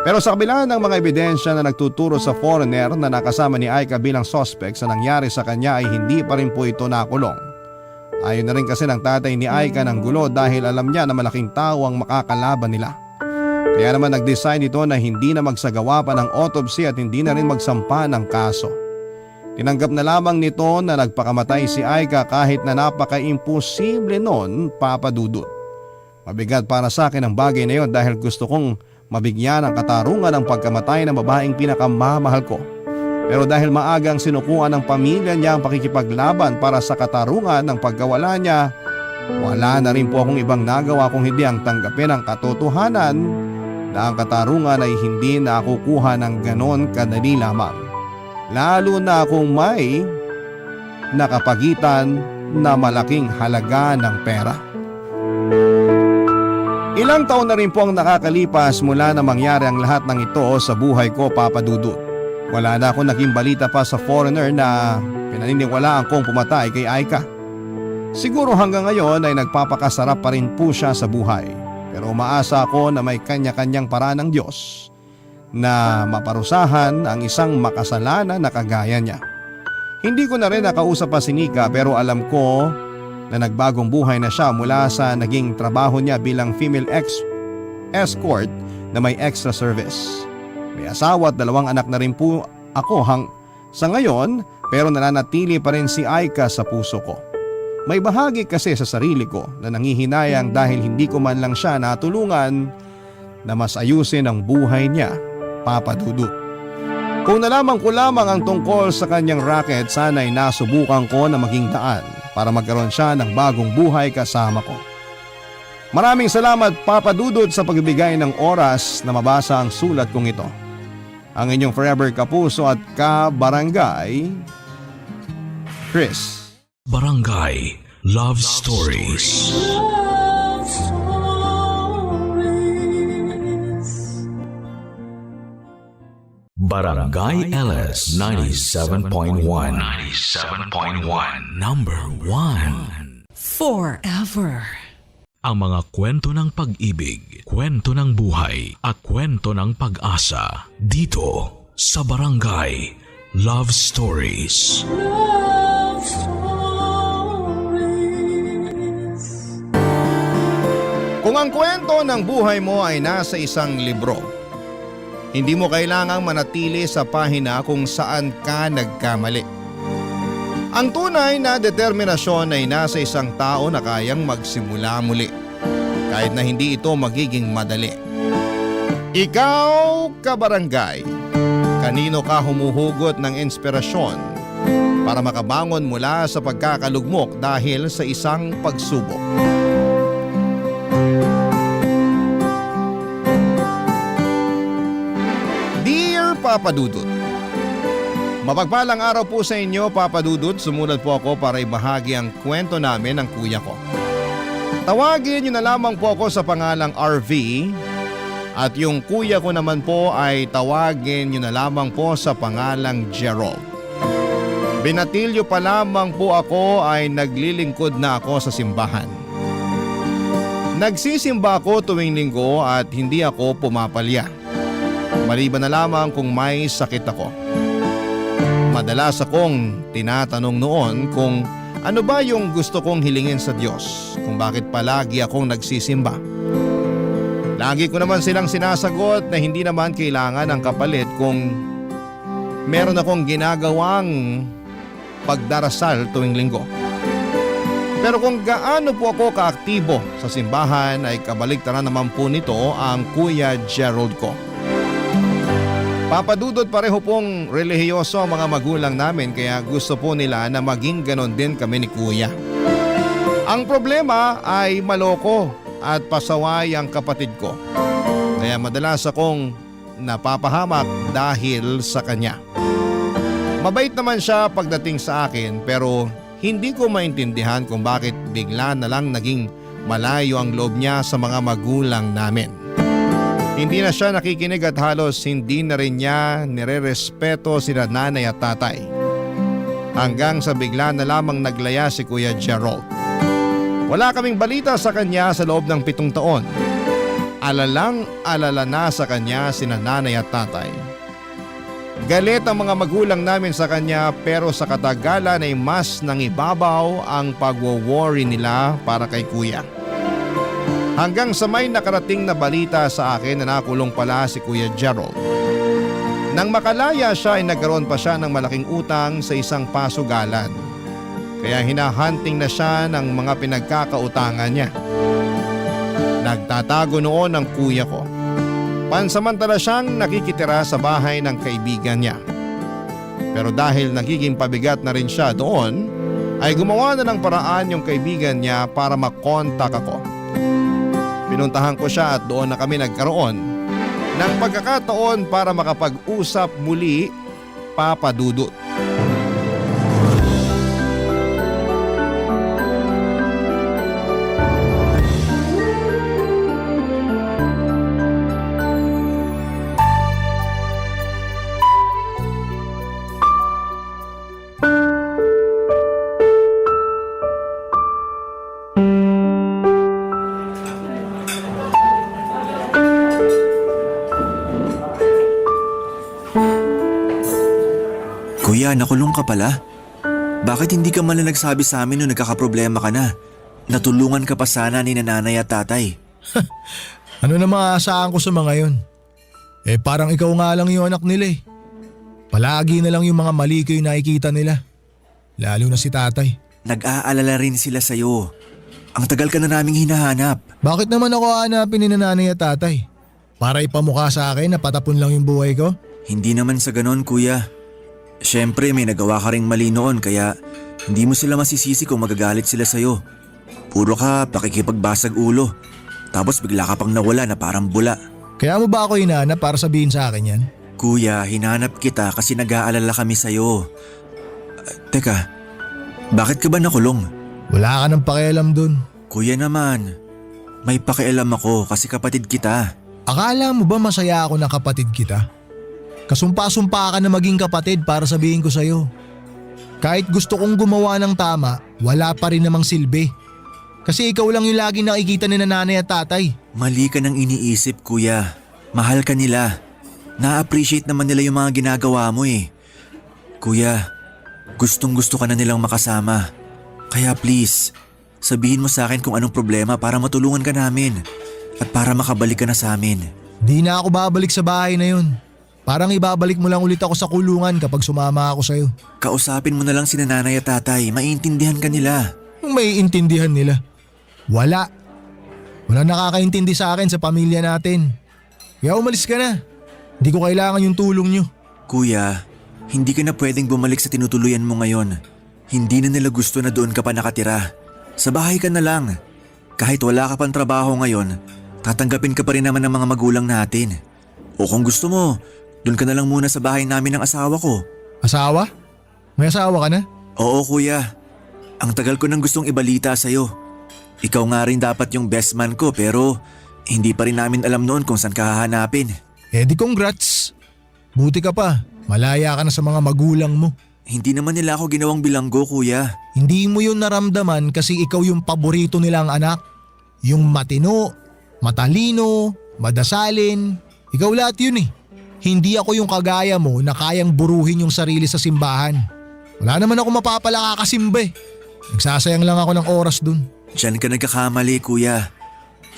Pero sa kabila ng mga ebidensya na nagtuturo sa foreigner na nakasama ni Aika bilang suspect sa nangyari sa kanya ay hindi pa rin po ito nakulong. Ayon na rin kasi ng tatay ni Aika ng gulo dahil alam niya na malaking tao ang makakalaban nila. Kaya naman nag-decide ito na hindi na magsagawa pa ng autopsy at hindi na rin magsampa ng kaso. Tinanggap na lamang nito na nagpakamatay si Aika kahit na napaka-imposible noon, Papadudot. Mabigat para sa akin ang bagay na yon dahil gusto kong mabigyan ng katarungan ang pagkamatay ng babaeng pinakamamahal ko. Pero dahil maagang sinukuan ng pamilya niya ang pakikipaglaban para sa katarungan ng pagkawala niya, wala na rin po akong ibang nagawa kung hindi ang tanggapin ang katotohanan na ang katarungan ay hindi nakukuha ng ganon kadali lamang. Lalo na kung may nakapagitan na malaking halaga ng pera. Ilang taon na rin po ang nakakalipas mula na mangyari ang lahat ng ito sa buhay ko, Papadudot. Wala na akong naging balita pa sa foreigner na pinaniniwalaan kong pumatay kay Aika. Siguro hanggang ngayon ay nagpapakasarap pa rin po siya sa buhay. Pero umaasa ako na may kanya-kanyang paraan ng Diyos na maparusahan ang isang makasalanan na kagaya niya. Hindi ko na rin nakausap pa si Nika pero alam ko na nagbagong buhay na siya mula sa naging trabaho niya bilang female escort na may extra service. May asawa at 2 anak na rin po ako sa ngayon, pero nananatili pa rin si Aika sa puso ko. May bahagi kasi sa sarili ko na nangihinayang dahil hindi ko man lang siya natulungan na mas ayusin ang buhay niya, Papa Dudut. Kung nalaman ko lamang ang tungkol sa kanyang racket, sana'y nasubukan ko na maging daan para magkaroon siya ng bagong buhay kasama ko. Maraming salamat, Papa Dudut, sa pagbibigay ng oras na mabasa ang sulat kong ito. Ang inyong forever kapuso at kabarangay, Chris. Barangay Love Stories. Love Stories. Barangay LS 97.1. 97.1. Number 1. Forever. Ang mga kwento ng pag-ibig, kwento ng buhay, at kwento ng pag-asa dito sa Barangay Love Stories. Love Stories. Kung ang kwento ng buhay mo ay nasa isang libro, hindi mo kailangang manatili sa pahina kung saan ka nagkamali. Ang tunay na determinasyon ay nasa isang tao na kayang magsimula muli, kahit na hindi ito magiging madali. Ikaw, kabarangay, kanino ka humuhugot ng inspirasyon para makabangon mula sa pagkakalugmok dahil sa isang pagsubok? Dear Papa Dudut, mapagpalang araw po sa inyo, Papa Dudut. Sumulat po ako para ibahagi ang kwento namin ng kuya ko. Tawagin niyo na lamang po ako sa pangalang RV, at yung kuya ko naman po ay tawagin niyo na lamang po sa pangalang Gerald. Binatilyo pa lamang po ako ay naglilingkod na ako sa simbahan. Nagsisimba ako tuwing linggo at hindi ako pumapalya, maliban na lamang kung may sakit ako. Madalas akong tinatanong noon kung ano ba yung gusto kong hilingin sa Diyos, kung bakit palagi akong nagsisimba. Lagi ko naman silang sinasagot na hindi naman kailangan ng kapalit kung meron akong ginagawang pagdarasal tuwing linggo. Pero kung gaano po ako kaaktibo sa simbahan ay kabaligtaran naman po nito ang Kuya Gerald ko. Papa Dudut, pareho pong relihiyoso ang mga magulang namin, kaya gusto po nila na maging ganon din kami ni Kuya. Ang problema ay maloko at pasaway ang kapatid ko, kaya madalas akong napapahamak dahil sa kanya. Mabait naman siya pagdating sa akin, pero hindi ko maintindihan kung bakit bigla na lang naging malayo ang loob niya sa mga magulang namin. Hindi na siya nakikinig at halos hindi na rin niya nire-respeto sina nanay at tatay. Hanggang sa bigla na lamang naglaya si Kuya Gerald. Wala kaming balita sa kanya sa loob ng 7 taon. Alalang-alala na sa kanya sina nanay at tatay. Galit ang mga magulang namin sa kanya, pero sa katagalan ay mas nangibabaw ang pagwo-worry nila para kay Kuya. Hanggang sa may nakarating na balita sa akin na nakulong pala si Kuya Gerald. Nang makalaya siya ay nagkaroon pa siya ng malaking utang sa isang pasugalan. Kaya hinahunting na siya ng mga pinagkakautangan niya. Nagtatago noon ang kuya ko. Pansamantala siyang nakikitira sa bahay ng kaibigan niya. Pero dahil nagiging pabigat na rin siya doon, ay gumawa na ng paraan yung kaibigan niya para makontak ako. Pinuntahan ko siya at doon na kami nagkaroon ng pagkakataon para makapag-usap muli, Papa Dudut. Kuya, nakulong ka pala. Bakit hindi ka man lang nagsabi sa amin nung nagkakaproblema ka na? Natulungan ka pa sana ni nanay at tatay. Ano na maaasahan ko sa mga yon? Parang ikaw nga lang yung anak nila eh. Palagi na lang yung mga mali ko yung nakikita nila. Lalo na si tatay. Nag-aalala rin sila sa'yo. Ang tagal ka na naming hinahanap. Bakit naman ako hanapin ni nanay at tatay? Para ipamukha sa akin na patapon lang yung buhay ko? Hindi naman sa ganon, kuya. Siyempre may nagawa ka ring mali noon kaya hindi mo sila masisisi kung magagalit sila sa'yo. Puro ka pakikipagbasag ulo. Tapos bigla ka pang nawala na parang bula. Kaya mo ba ako hinahanap para sabihin sa akin yan? Kuya, hinanap kita kasi nag-aalala kami sa'yo. Teka, bakit ka ba nakulong? Wala ka nang pakialam dun. Kuya naman, may pakialam ako kasi kapatid kita. Akala mo ba masaya ako na kapatid kita? Kasumpa-sumpa ka na maging kapatid para sabihin ko sa'yo. Kahit gusto kong gumawa ng tama, wala pa rin namang silbi. Kasi ikaw lang yung laging nakikita ni nanay at tatay. Mali ka nang iniisip, kuya. Mahal ka nila. Na-appreciate naman nila yung mga ginagawa mo eh. Kuya, gustong gusto ka na nilang makasama. Kaya please, sabihin mo sa akin kung anong problema para matulungan ka namin. At para makabalik ka na sa amin. Di na ako babalik sa bahay na yun. Parang ibabalik mo lang ulit ako sa kulungan kapag sumama ako sa'yo. Kausapin mo na lang si nanay at tatay. Maiintindihan ka nila. Yung may intindihan nila. Wala. Wala nakakaintindi sa akin sa pamilya natin. Kaya umalis ka na. Hindi ko kailangan yung tulong nyo. Kuya, hindi ka na pwedeng bumalik sa tinutuluyan mo ngayon. Hindi na nila gusto na doon ka pa nakatira. Sa bahay ka na lang. Kahit wala ka pang trabaho ngayon, tatanggapin ka pa rin naman ng mga magulang natin. O kung gusto mo, doon ka na lang muna sa bahay namin ng asawa ko. Asawa? May asawa ka na? Oo kuya, ang tagal ko nang gustong ibalita sa'yo. Ikaw nga rin dapat yung best man ko pero hindi pa rin namin alam noon kung saan ka hahanapin. Di congrats. Buti ka pa, malaya ka na sa mga magulang mo. Hindi naman nila ako ginawang bilanggo kuya. Hindi mo yun naramdaman kasi ikaw yung paborito nilang anak. Yung matino, matalino, madasalin. Ikaw lahat yun eh. Hindi ako yung kagaya mo na kayang buruhin yung sarili sa simbahan. Wala naman ako mapapala kakasimba eh. Nagsasayang lang ako ng oras dun. Diyan ka nagkakamali kuya.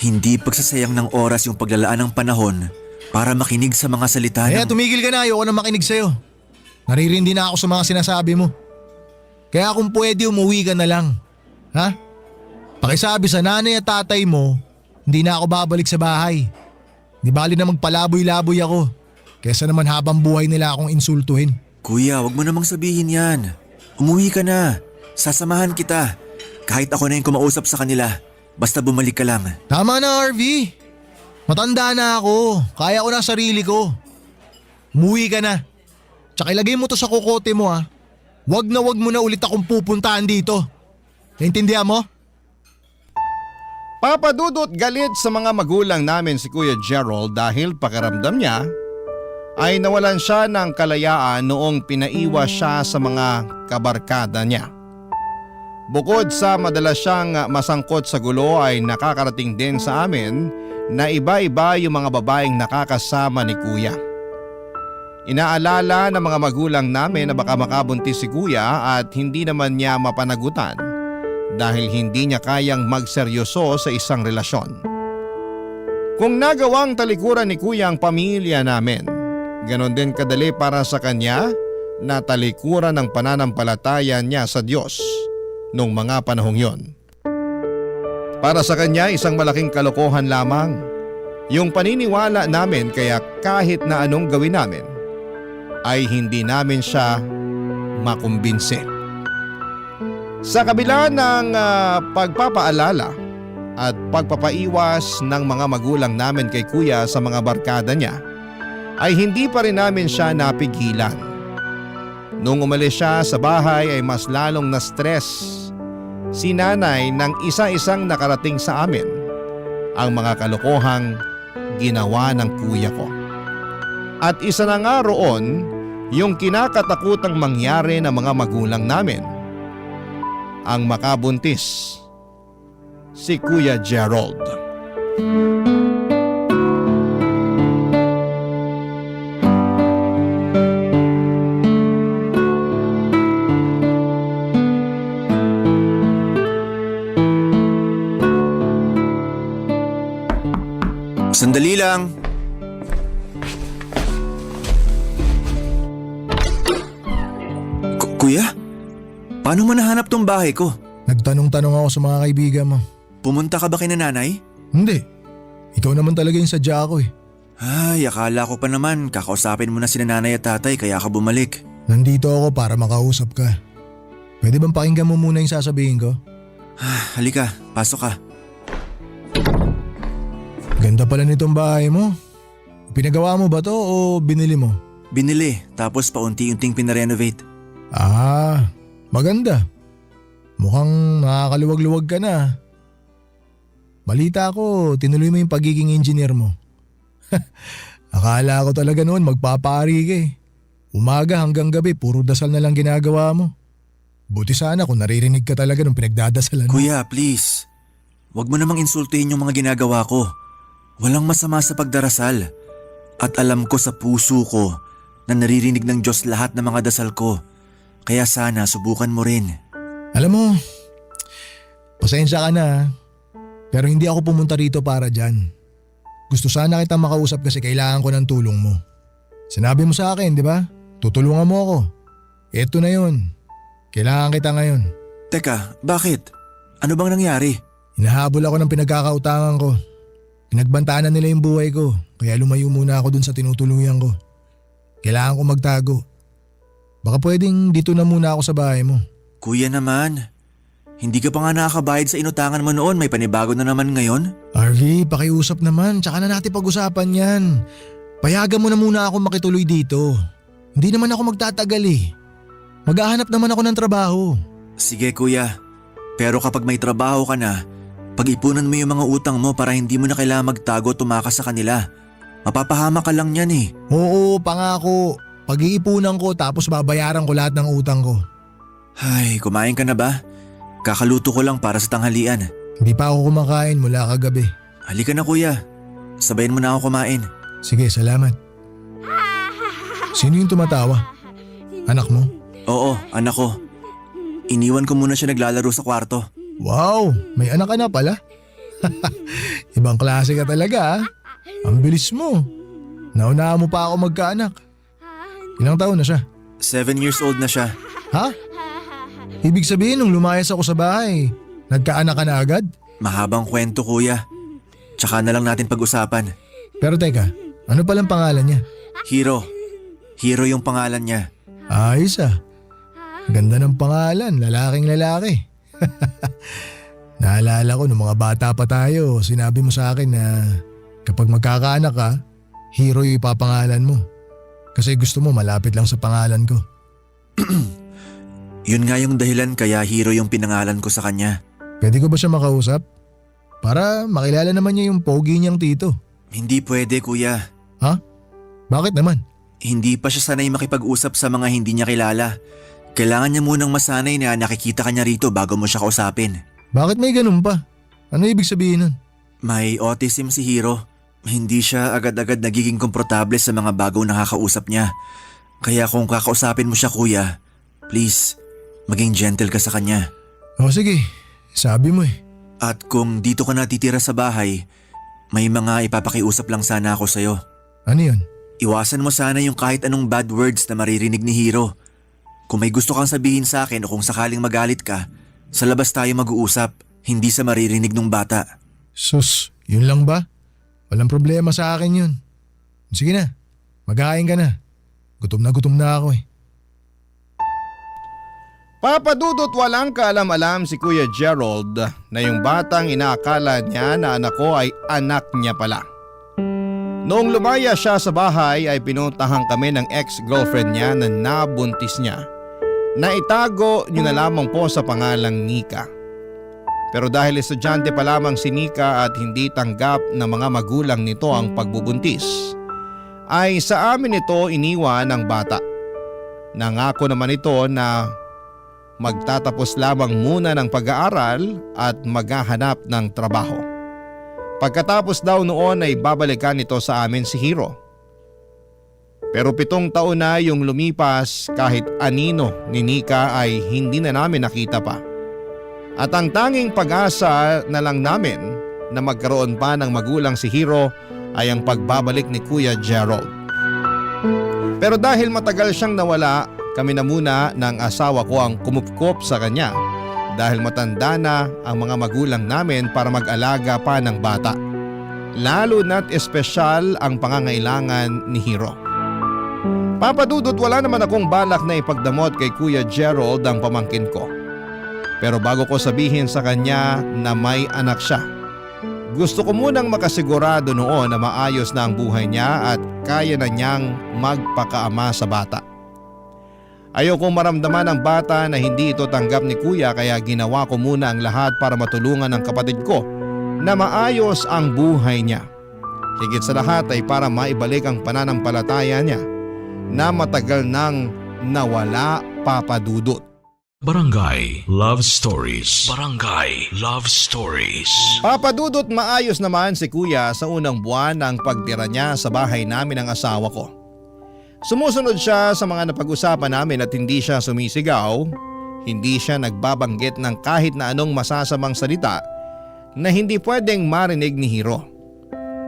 Hindi pagsasayang ng oras yung paglalaan ng panahon para makinig sa mga salita ng… Tumigil ka na, ayoko na makinig sa'yo. Naririndi na ako sa mga sinasabi mo. Kaya kung pwede umuwi ka na lang. Ha? Pakisabi sa nanay at tatay mo, hindi na ako babalik sa bahay. Di bali na magpalaboy-laboy ako. Kesa naman habang buhay nila akong insultuhin. Kuya, wag mo namang sabihin yan. Umuwi ka na. Sasamahan kita. Kahit ako na yung kumausap sa kanila. Basta bumalik ka lang. Tama na, RV. Matanda na ako. Kaya ko na sarili ko. Umuwi ka na. Tsaka ilagay mo to sa kukote mo ha. Wag mo na ulit akong pupuntahan dito. Naintindihan mo? Papadudot galit sa mga magulang namin si Kuya Gerald dahil pakiramdam niya ay nawalan siya ng kalayaan noong pinaiwas siya sa mga kabarkada niya. Bukod sa madalas siyang masangkot sa gulo ay nakakarating din sa amin na iba-iba yung mga babaeng nakakasama ni Kuya. Inaalala ng mga magulang namin na baka makabuntis si Kuya at hindi naman niya mapanagutan dahil hindi niya kayang magseryoso sa isang relasyon. Kung nagawang talikuran ni Kuya ang pamilya namin, ganon din kadali para sa kanya na talikuran ng pananampalataya niya sa Diyos noong mga panahong yon. Para sa kanya isang malaking kalokohan lamang yung paniniwala namin kaya kahit na anong gawin namin ay hindi namin siya makumbinse. Sa kabila ng pagpapaalala at pagpapaiwas ng mga magulang namin kay Kuya sa mga barkada niya, ay hindi pa rin namin siya napigilan. Nung umalis siya sa bahay ay mas lalong na-stress si nanay nang isa-isang nakarating sa amin ang mga kalokohang ginawa ng kuya ko. At isa na nga roon yung kinakatakutang mangyari ng mga magulang namin, ang makabuntis si Kuya Gerald. Kuya, paano mo nahanap tong bahay ko? Nagtanong-tanong ako sa mga kaibigan mo. Pumunta ka ba kina nanay? Hindi. Ikaw naman talaga yung sadya ko eh. Ay, akala ko pa naman kakausapin mo na sina nanay at tatay kaya ka bumalik. Nandito ako para makausap ka. Pwede bang pakinggan mo muna yung sasabihin ko? Halika, pasok ka. Ganda pala nitong bahay mo. Pinagawa mo ba to o binili mo? Binili, tapos paunti-unting pinarenovate. Ah, maganda. Mukhang nakakaluwag-luwag ka na. Balita ko, tinuloy mo yung pagiging engineer mo. Akala ko talaga noon magpapari ka eh. Umaga hanggang gabi, puro dasal na lang ginagawa mo. Buti sana kung naririnig ka talaga nung pinagdadasalan mo. Kuya, please. Huwag mo namang insultuhin yung mga ginagawa ko. Walang masama sa pagdarasal. At alam ko sa puso ko na naririnig ng Diyos lahat ng mga dasal ko. Kaya sana subukan mo rin. Alam mo, pasensya ka na. Pero hindi ako pumunta rito para dyan. Gusto sana kitang makausap kasi kailangan ko ng tulong mo. Sinabi mo sa akin, di ba? Tutulungan mo ako. Eto na yun. Kailangan kita ngayon. Teka, bakit? Ano bang nangyari? Hinahabol ako ng pinagkakautangan ko. Pinagbantaan na nila yung buhay ko. Kaya lumayo muna ako dun sa tinutuluyan ko. Kailangan ko magtago. Baka pwedeng dito na muna ako sa bahay mo. Kuya naman, hindi ka pa nga nakakabayad sa inutangan mo noon, may panibago na naman ngayon? Harvey, pakiusap naman, tsaka na natin pag-usapan yan. Payagan mo na muna ako makituloy dito. Hindi naman ako magtatagal eh. Maghahanap naman ako ng trabaho. Sige kuya, pero kapag may trabaho ka na, pag-ipunan mo yung mga utang mo para hindi mo na kailangan magtago tumakas sa kanila. Mapapahama ka lang yan eh. Oo, pangako. Pag-iipunan ko tapos babayaran ko lahat ng utang ko. Ay, kumain ka na ba? Kakaluto ko lang para sa tanghalian. Hindi pa ako kumakain mula kagabi. Halika na kuya, sabayan mo na ako kumain. Sige, salamat. Sino yung tumatawa? Anak mo? Oo, anak ko. Iniwan ko muna siya naglalaro sa kwarto. Wow, may anak ka na pala. Ibang klase ka talaga ah. Ang bilis mo. Naunahan mo pa ako magkaanak. Ilang taon na siya? 7 years old na siya. Ha? Ibig sabihin nung lumayas ako sa bahay, nagkaanak ka na agad? Mahabang kwento kuya. Tsaka na lang natin pag-usapan. Pero teka, ano palang pangalan niya? Hero. Hero yung pangalan niya. Ayos ah. Ganda ng pangalan, lalaking lalaki. Naalala ko nung mga bata pa tayo, sinabi mo sa akin na kapag magkakaanak ka, Hero yung ipapangalan mo. Kasi gusto mo malapit lang sa pangalan ko. Yun nga yung dahilan kaya Hero yung pinangalan ko sa kanya. Pwede ko ba siya makausap? Para makilala naman niya yung pogi niyang tito. Hindi pwede kuya. Ha? Bakit naman? Hindi pa siya sanay makipag-usap sa mga hindi niya kilala. Kailangan niya munang masanay na nakikita ka niya rito bago mo siya kausapin. Bakit may ganun pa? Ano ibig sabihin nun? May autism si Hero. Hindi siya agad-agad nagiging komportable sa mga bagong nakakausap niya. Kaya kung kakausapin mo siya kuya, please, maging gentle ka sa kanya. O sige, sabi mo eh. At kung dito ka natitira sa bahay, may mga ipapakiusap lang sana ako sa'yo. Ano yun? Iwasan mo sana yung kahit anong bad words na maririnig ni Hero. Kung may gusto kang sabihin sa akin o kung sakaling magalit ka, sa labas tayo mag-uusap, hindi sa maririnig ng bata. Sus, yun lang ba? Walang problema sa akin yun. Sige na, maghain ka na. Gutom na ako eh. Papadudot walang kaalam-alam si Kuya Gerald na yung batang inaakala niya na anak ko ay anak niya pala. Noong lumaya siya sa bahay ay pinuntahan kami ng ex-girlfriend niya na nabuntis niya. Naitago niyo na lamang po sa pangalang Nika. Pero dahil estudyante pa lamang si Nika at hindi tanggap ng mga magulang nito ang pagbubuntis, ay sa amin ito iniwan ng bata. Nangako naman ito na magtatapos lamang muna ng pag-aaral at maghahanap ng trabaho. Pagkatapos daw noon ay babalikan ito sa amin si Hero. Pero 7 taon na yung lumipas kahit anino ni Nika ay hindi na namin nakita pa. At ang tanging pag-asa na lang namin na magkaroon pa ng magulang si Hero ay ang pagbabalik ni Kuya Gerald. Pero dahil matagal siyang nawala, kami na muna ng asawa ko ang kumupkop sa kanya dahil matanda na ang mga magulang namin para mag-alaga pa ng bata. Lalo na't espesyal ang pangangailangan ni Hiro. Papa Dudut, wala naman akong balak na ipagdamot kay Kuya Gerald ang pamangkin ko. Pero bago ko sabihin sa kanya na may anak siya, gusto ko munang makasigurado noon na maayos na ang buhay niya at kaya na niyang magpakaama sa bata. Ayokong maramdaman ng bata na hindi ito tanggap ni Kuya kaya ginawa ko muna ang lahat para matulungan ang kapatid ko na maayos ang buhay niya. Higit sa lahat ay para maibalik ang pananampalataya niya na matagal nang nawala, Papa Dudut. Barangay Love Stories. Barangay Love Stories. Papa Dudut, maayos naman si Kuya sa unang buwan ng pagtira niya sa bahay namin ng asawa ko. Sumusunod siya sa mga napag-usapan namin at hindi siya sumisigaw, hindi siya nagbabanggit ng kahit na anong masasamang salita na hindi pwedeng marinig ni Hiro.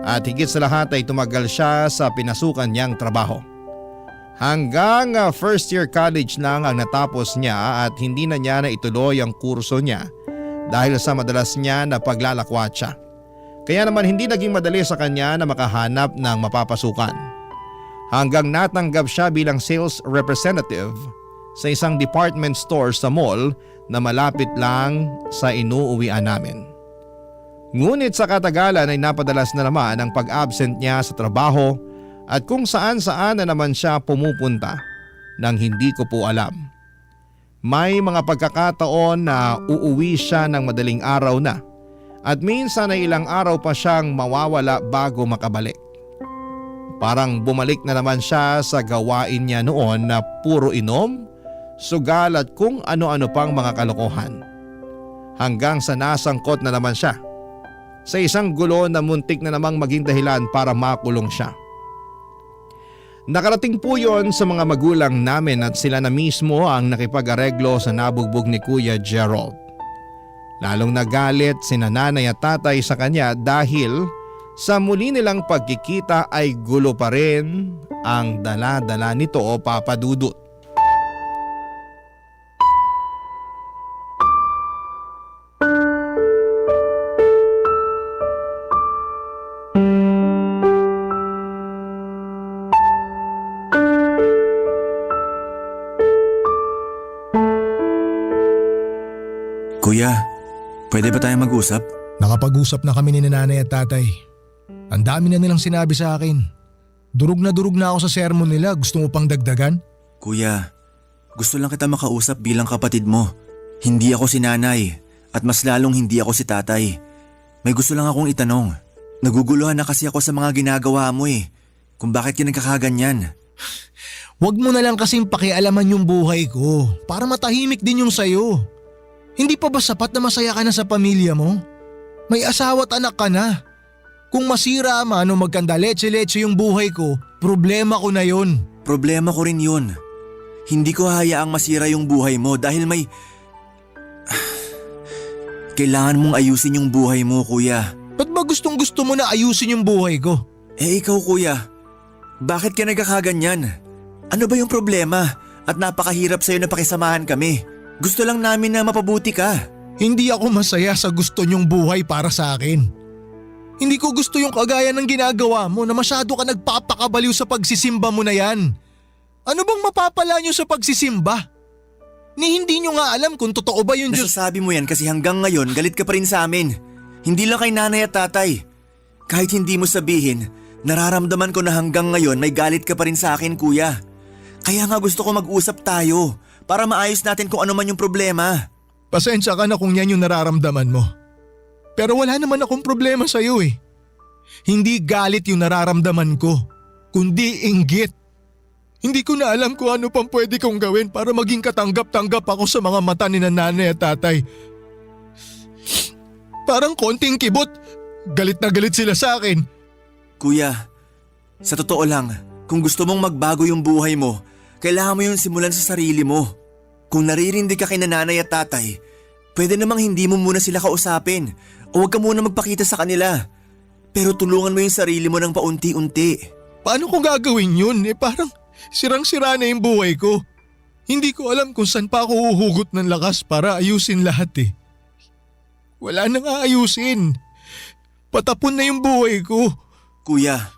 At higit sa lahat ay tumagal siya sa pinasukan niyang trabaho. Hanggang first year college lang ang natapos niya at hindi na niya na ituloy ang kurso niya dahil sa madalas niya na paglalakwatsa. Kaya naman hindi naging madali sa kanya na makahanap ng mapapasukan. Hanggang natanggap siya bilang sales representative sa isang department store sa mall na malapit lang sa inuuwian namin. Ngunit sa katagalan ay napadalas na naman ang pag-absent niya sa trabaho at kung saan-saan na naman siya pumupunta nang hindi ko po alam. May mga pagkakataon na uuwi siya ng madaling araw na at minsan ay ilang araw pa siyang mawawala bago makabalik. Parang bumalik na naman siya sa gawain niya noon na puro inom, sugal at kung ano-ano pang mga kalokohan. Hanggang sa nasangkot na naman siya sa isang gulo na muntik na namang maging dahilan para makulong siya. Nakarating po yon sa mga magulang namin at sila na mismo ang nakipag-areglo sa nabugbog ni Kuya Gerald. Lalong nagalit sina nanay at tatay sa kanya dahil sa muli nilang pagkikita ay gulo pa rin ang dala-dala nito, Papa Dudut. Kuya, pwede ba tayong mag-usap? Nakapag-usap na kami ni nanay at tatay. Ang dami na nilang sinabi sa akin. Durog na ako sa sermon nila. Gusto mo pang dagdagan? Kuya, gusto lang kita makausap bilang kapatid mo. Hindi ako si nanay at mas lalong hindi ako si tatay. May gusto lang akong itanong. Naguguluhan na kasi ako sa mga ginagawa mo eh. Kung bakit ka nagkakaganyan. Huwag mo na lang kasing pakialaman yung buhay ko para matahimik din yung sayo. Hindi pa ba sapat na masaya ka na sa pamilya mo? May asawa at anak ka na. Kung masira man o magkandaletse-letse yung buhay ko, problema ko na yon. Problema ko rin yun. Hindi ko hayaang masira yung buhay mo dahil may... Kailangan mong ayusin yung buhay mo, kuya. Ba't ba gustong gusto mo na ayusin yung buhay ko? Eh ikaw, kuya. Bakit ka nagkakaganyan? Ano ba yung problema? At napakahirap sa'yo na pakisamahan kami. Gusto lang namin na mapabuti ka. Hindi ako masaya sa gusto niyong buhay para sa akin. Hindi ko gusto yung kagaya ng ginagawa mo na masyado ka nagpapakabaliw sa pagsisimba mo na yan. Ano bang mapapala niyo sa pagsisimba? Ni hindi niyo nga alam kung totoo ba yung Diyos. Nasasabi mo yan kasi hanggang ngayon galit ka pa rin sa amin. Hindi lang kay nanay at tatay. Kahit hindi mo sabihin, nararamdaman ko na hanggang ngayon may galit ka pa rin sa akin, kuya. Kaya nga gusto ko mag-usap tayo para maayos natin kung ano man yung problema. Pasensya ka na kung yan yung nararamdaman mo. Pero wala naman akong problema sa iyo eh. Hindi galit yung nararamdaman ko, kundi inggit. Hindi ko na alam kung ano pang pwede kong gawin para maging katanggap-tanggap ako sa mga mata ni nanay at tatay. Parang konting kibot, galit na galit sila sa akin. Kuya, sa totoo lang, kung gusto mong magbago yung buhay mo, kailangan mo yung simulan sa sarili mo. Kung naririndi ka kay nanay at tatay, pwede namang hindi mo muna sila kausapin o huwag ka muna magpakita sa kanila. Pero tulungan mo yung sarili mo ng paunti-unti. Paano ko gagawin yun? Parang sirang-sira na yung buhay ko. Hindi ko alam kung saan pa ako huhugot ng lakas para ayusin lahat eh. Wala nang aayusin. Patapon na yung buhay ko. Kuya,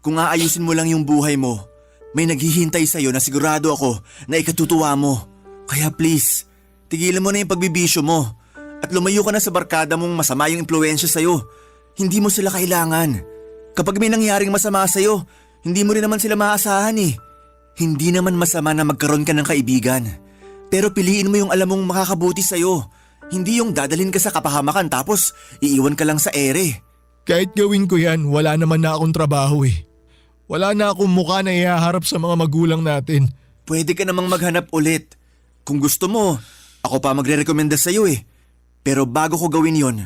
kung aayusin mo lang yung buhay mo, may naghihintay sa'yo na sigurado ako na ikatutuwa mo. Kaya please, tigilan mo na yung pagbibisyo mo at lumayo ka na sa barkada mong masama yung impluwensya sa'yo. Hindi mo sila kailangan. Kapag may nangyaring masama sa'yo, hindi mo rin naman sila maaasahan eh. Hindi naman masama na magkaroon ka ng kaibigan. Pero piliin mo yung alam mong makakabuti sa'yo. Hindi yung dadalhin ka sa kapahamakan tapos iiwan ka lang sa ere. Kahit gawin ko yan, wala naman na akong trabaho eh. Wala na akong mukha na ihaharap sa mga magulang natin. Pwede ka namang maghanap ulit. Kung gusto mo, ako pa magre-recommenda sa'yo eh. Pero bago ko gawin yon,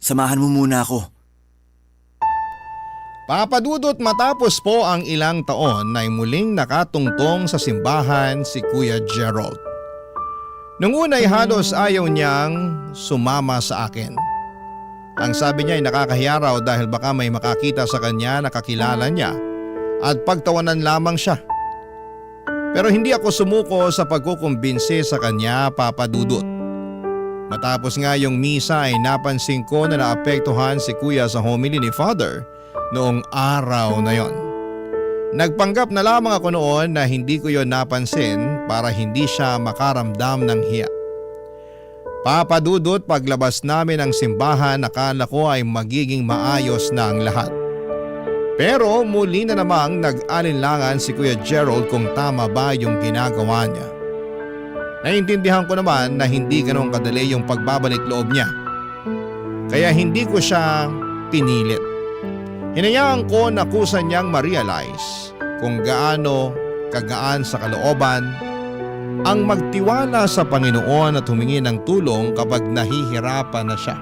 samahan mo muna ako. Papadudot matapos po ang ilang taon ay muling nakatungtong sa simbahan si Kuya Gerald. Nung una ay halos ayaw niyang sumama sa akin. Ang sabi niya ay nakakahiya raw dahil baka may makakita sa kanya na kakilala niya at pagtawanan lamang siya. Pero hindi ako sumuko sa pagkukumbinsi sa kanya, Papa Dudut. Matapos nga yung misa ay napansin ko na naapektuhan si Kuya sa homily ni Father noong araw na yon. Nagpanggap na lamang ako noon na hindi ko yon napansin para hindi siya makaramdam ng hiya. Papa Dudut, paglabas namin ng simbahan akala ko ay magiging maayos na ang lahat. Pero muli na namang nag-alinlangan si Kuya Gerald kung tama ba yung ginagawa niya. Naiintindihan ko naman na hindi ganoon kadali yung pagbabalik loob niya. Kaya hindi ko siya pinilit. Hinayaan ko na kusa niyang ma-realize kung gaano kagaan sa kalooban ang magtiwala sa Panginoon at humingi ng tulong kapag nahihirapan na siya.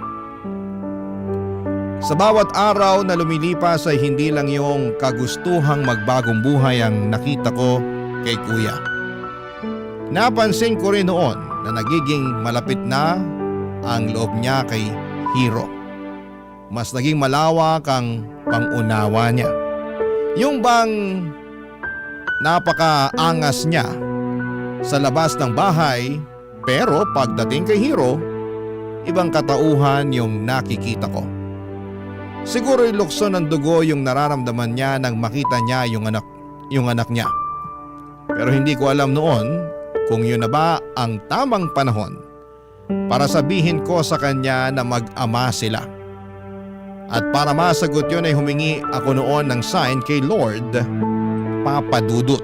Sa bawat araw na lumilipas ay hindi lang yung kagustuhang magbagong buhay ang nakita ko kay Kuya. Napansin ko rin noon na nagiging malapit na ang loob niya kay Hiro. Mas naging malawak ang pangunawa niya. Yung bang napakaangas niya sa labas ng bahay, pero pagdating kay Hiro, ibang katauhan yung nakikita ko. Siguro lukso ng dugo yung nararamdaman niya nang makita niya yung anak niya. Pero hindi ko alam noon kung yun na ba ang tamang panahon para sabihin ko sa kanya na mag-ama sila. At para masagot yun ay humingi ako noon ng sign kay Lord, Papa Dudut.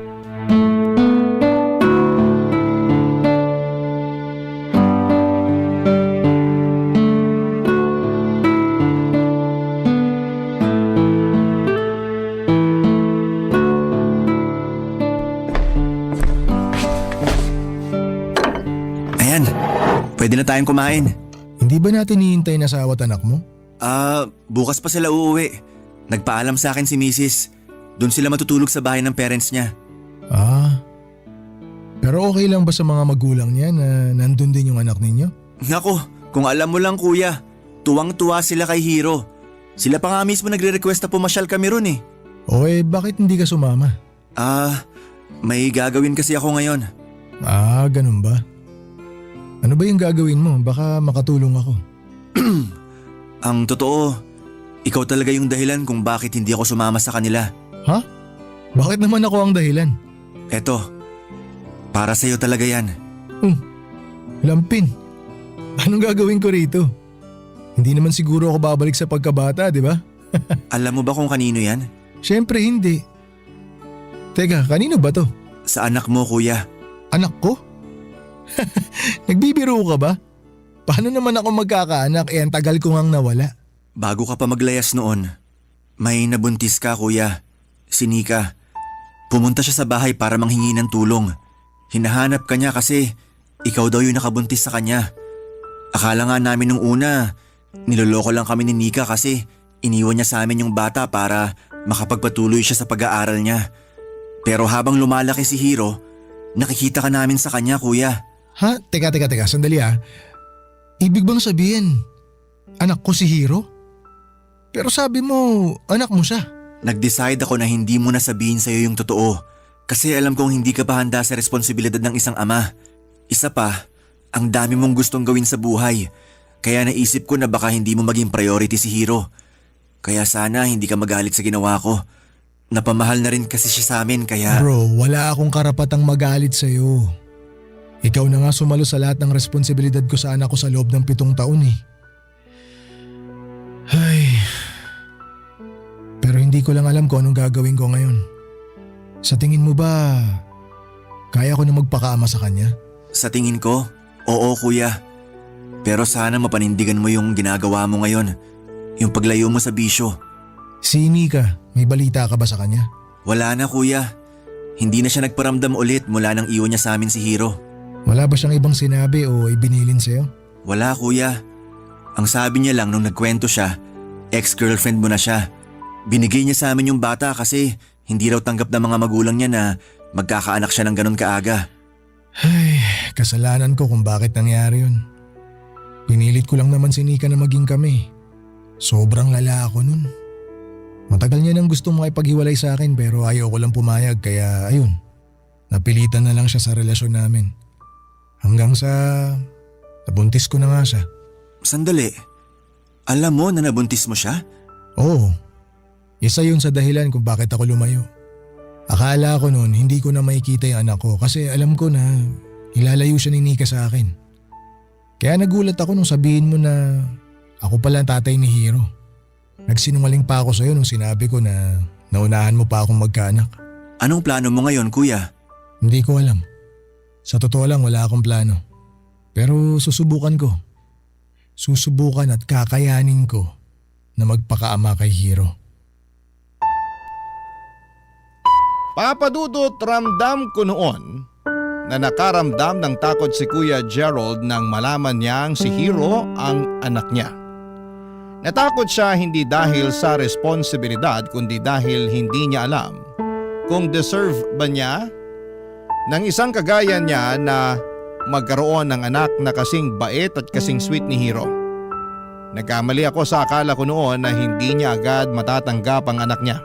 Ayan, pwede na tayong kumain. Hindi ba natin hihintay na asawa at anak mo? Bukas pa sila uuwi. Nagpaalam sa akin si Mrs. Doon sila matutulog sa bahay ng parents niya. Pero okay lang ba sa mga magulang niya na nandun din yung anak ninyo? Nako, kung alam mo lang kuya, tuwang-tuwa sila kay Hiro. Sila pa nga mismo nagre-request na pumasyal kami ron eh. O bakit hindi ka sumama? May gagawin kasi ako ngayon. Ganun ba? Ano ba yung gagawin mo? Baka makatulong ako. Ang totoo, ikaw talaga yung dahilan kung bakit hindi ako sumama sa kanila. Ha? Bakit naman ako ang dahilan? Eto, para sa'yo talaga yan. Lampin. Anong gagawin ko rito? Hindi naman siguro ako babalik sa pagkabata, di ba? Alam mo ba kung kanino yan? Siyempre hindi. Teka, kanino ba to? Sa anak mo, kuya. Anak ko? Nagbibiro ka ba? Paano naman ako magkakaanak ang tagal ko ngang nawala? Bago ka pa maglayas noon, may nabuntis ka kuya. Si Nika. Pumunta siya sa bahay para manghingi ng tulong. Hinahanap ka niya kasi ikaw daw yung nakabuntis sa kanya. Akala nga namin nung una, niloloko lang kami ni Nika kasi iniwan niya sa amin yung bata para makapagpatuloy siya sa pag-aaral niya. Pero habang lumalaki si Hiro, nakikita ka namin sa kanya kuya. Ha? Teka, sandali Ibig bang sabihin, anak ko si Hiro? Pero sabi mo, anak mo siya. Nag-decide ako na hindi mo na sabihin sa'yo yung totoo Kasi alam kong hindi ka pa handa sa responsibilidad ng isang ama. Isa pa, ang dami mong gustong gawin sa buhay. Kaya naisip ko na baka hindi mo maging priority si Hiro. Kaya sana hindi ka magalit sa ginawa ko. Napamahal na rin kasi siya sa amin kaya… Bro, wala akong karapatang magalit sa'yo. Ikaw na nga sumalo sa lahat ng responsibilidad ko sa anak ko sa loob ng 7 taon eh. Ay… Pero hindi ko lang alam kung anong gagawin ko ngayon. Sa tingin mo ba, kaya ko na magpakaama sa kanya? Sa tingin ko, oo kuya. Pero sana mapanindigan mo yung ginagawa mo ngayon. Yung paglayo mo sa bisyo. Si Nika, may balita ka ba sa kanya? Wala na kuya. Hindi na siya nagparamdam ulit mula nang iwan niya sa amin si Hiro. Wala ba siyang ibang sinabi o ibinilin sa'yo? Wala kuya. Ang sabi niya lang nung nagkwento siya, ex-girlfriend mo na siya. Binigay niya sa amin yung bata kasi hindi raw tanggap ng mga magulang niya na magkakaanak siya ng ganun kaaga. Ay, kasalanan ko kung bakit nangyari yun. Pinilit ko lang naman si Nika na maging kami. Sobrang lala ako nun. Matagal niya nang gustong makipaghiwalay sa akin pero ayaw ko lang pumayag kaya ayun. Napilitan na lang siya sa relasyon namin. Hanggang sa nabuntis ko na nga siya. Sandali, alam mo na nabuntis mo siya? Oo. Isa yun sa dahilan kung bakit ako lumayo. Akala ko noon hindi ko na makikita yung anak ko kasi alam ko na ilalayo siya ni Nika sa akin. Kaya nagulat ako nung sabihin mo na ako pala ang tatay ni Hiro. Nagsinungaling pa ako sa'yo nung sinabi ko na naunahan mo pa akong magkaanak. Anong plano mo ngayon kuya? Hindi ko alam. Sa totoo lang wala akong plano. Pero susubukan ko. Susubukan at kakayanin ko na magpakaama kay Hiro. Papadudot, ramdam ko noon na nakaramdam ng takot si Kuya Gerald nang malaman niyang si Hiro ang anak niya. Natakot siya hindi dahil sa responsibilidad kundi dahil hindi niya alam kung deserve ba niya ng isang kagaya niya na magkaroon ng anak na kasing bait at kasing sweet ni Hiro. Nagkamali ako sa akala ko noon na hindi niya agad matatanggap ang anak niya.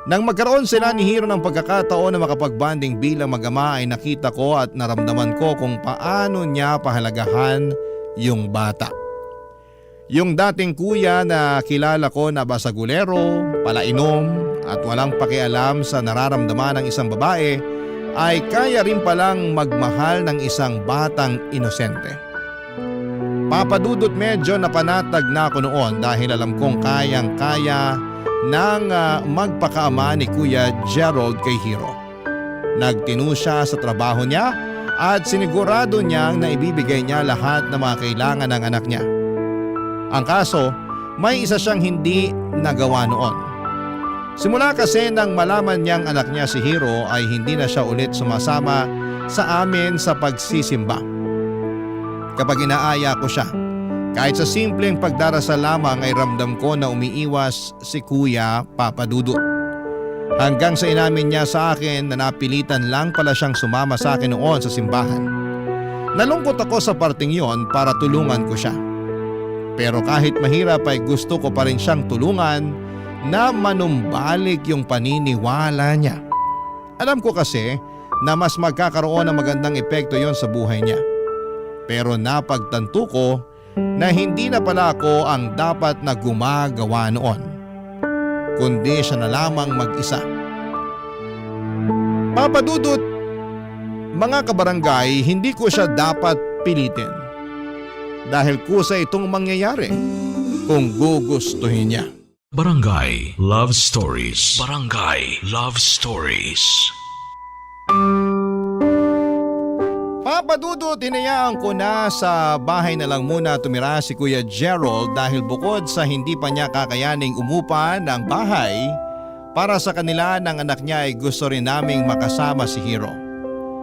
Nang magkaroon sila ni Hiro ng pagkakataon na makapagbanding bilang mag-ama ay nakita ko at naramdaman ko kung paano niya pahalagahan yung bata. Yung dating kuya na kilala ko na basagulero, palainom at walang pakialam sa nararamdaman ng isang babae ay kaya rin palang magmahal ng isang batang inosente. Papadudot, medyo napanatag na ako noon dahil alam kong kayang-kaya nang magpakaama ni Kuya Gerald kay Hiro. Nagtinu siya sa trabaho niya at sinigurado niyang na ibibigay niya lahat ng mga kailangan ng anak niya. Ang kaso, may isa siyang hindi nagawa noon. Simula kasi nang malaman niyang anak niya si Hiro ay hindi na siya ulit sumasama sa amin sa pagsisimba. Kapag inaaya ko siya, kahit sa simpleng pagdarasal lamang ay ramdam ko na umiiwas si Kuya Papadudot. Hanggang sa inamin niya sa akin na napilitan lang pala siyang sumama sa akin noon sa simbahan. Nalungkot ako sa parting yon para tulungan ko siya. Pero kahit mahirap ay gusto ko pa rin siyang tulungan na manumbalik yung paniniwala niya. Alam ko kasi na mas magkakaroon ng magandang epekto yon sa buhay niya. Pero napagtanto ko na hindi na pala ako ang dapat na gumagawa noon, kundi siya na lamang mag-isa. Papadudot, mga kabarangay, hindi ko siya dapat pilitin. Dahil kusa itong mangyayari kung gugustuhin niya. Barangay Love Stories. Barangay Love Stories. Papadudot, hinayaan ko na sa bahay na lang muna tumira si Kuya Gerald dahil bukod sa hindi pa niya kakayaning umupa ng bahay, para sa kanila ng anak niya ay gusto rin naming makasama si Hiro.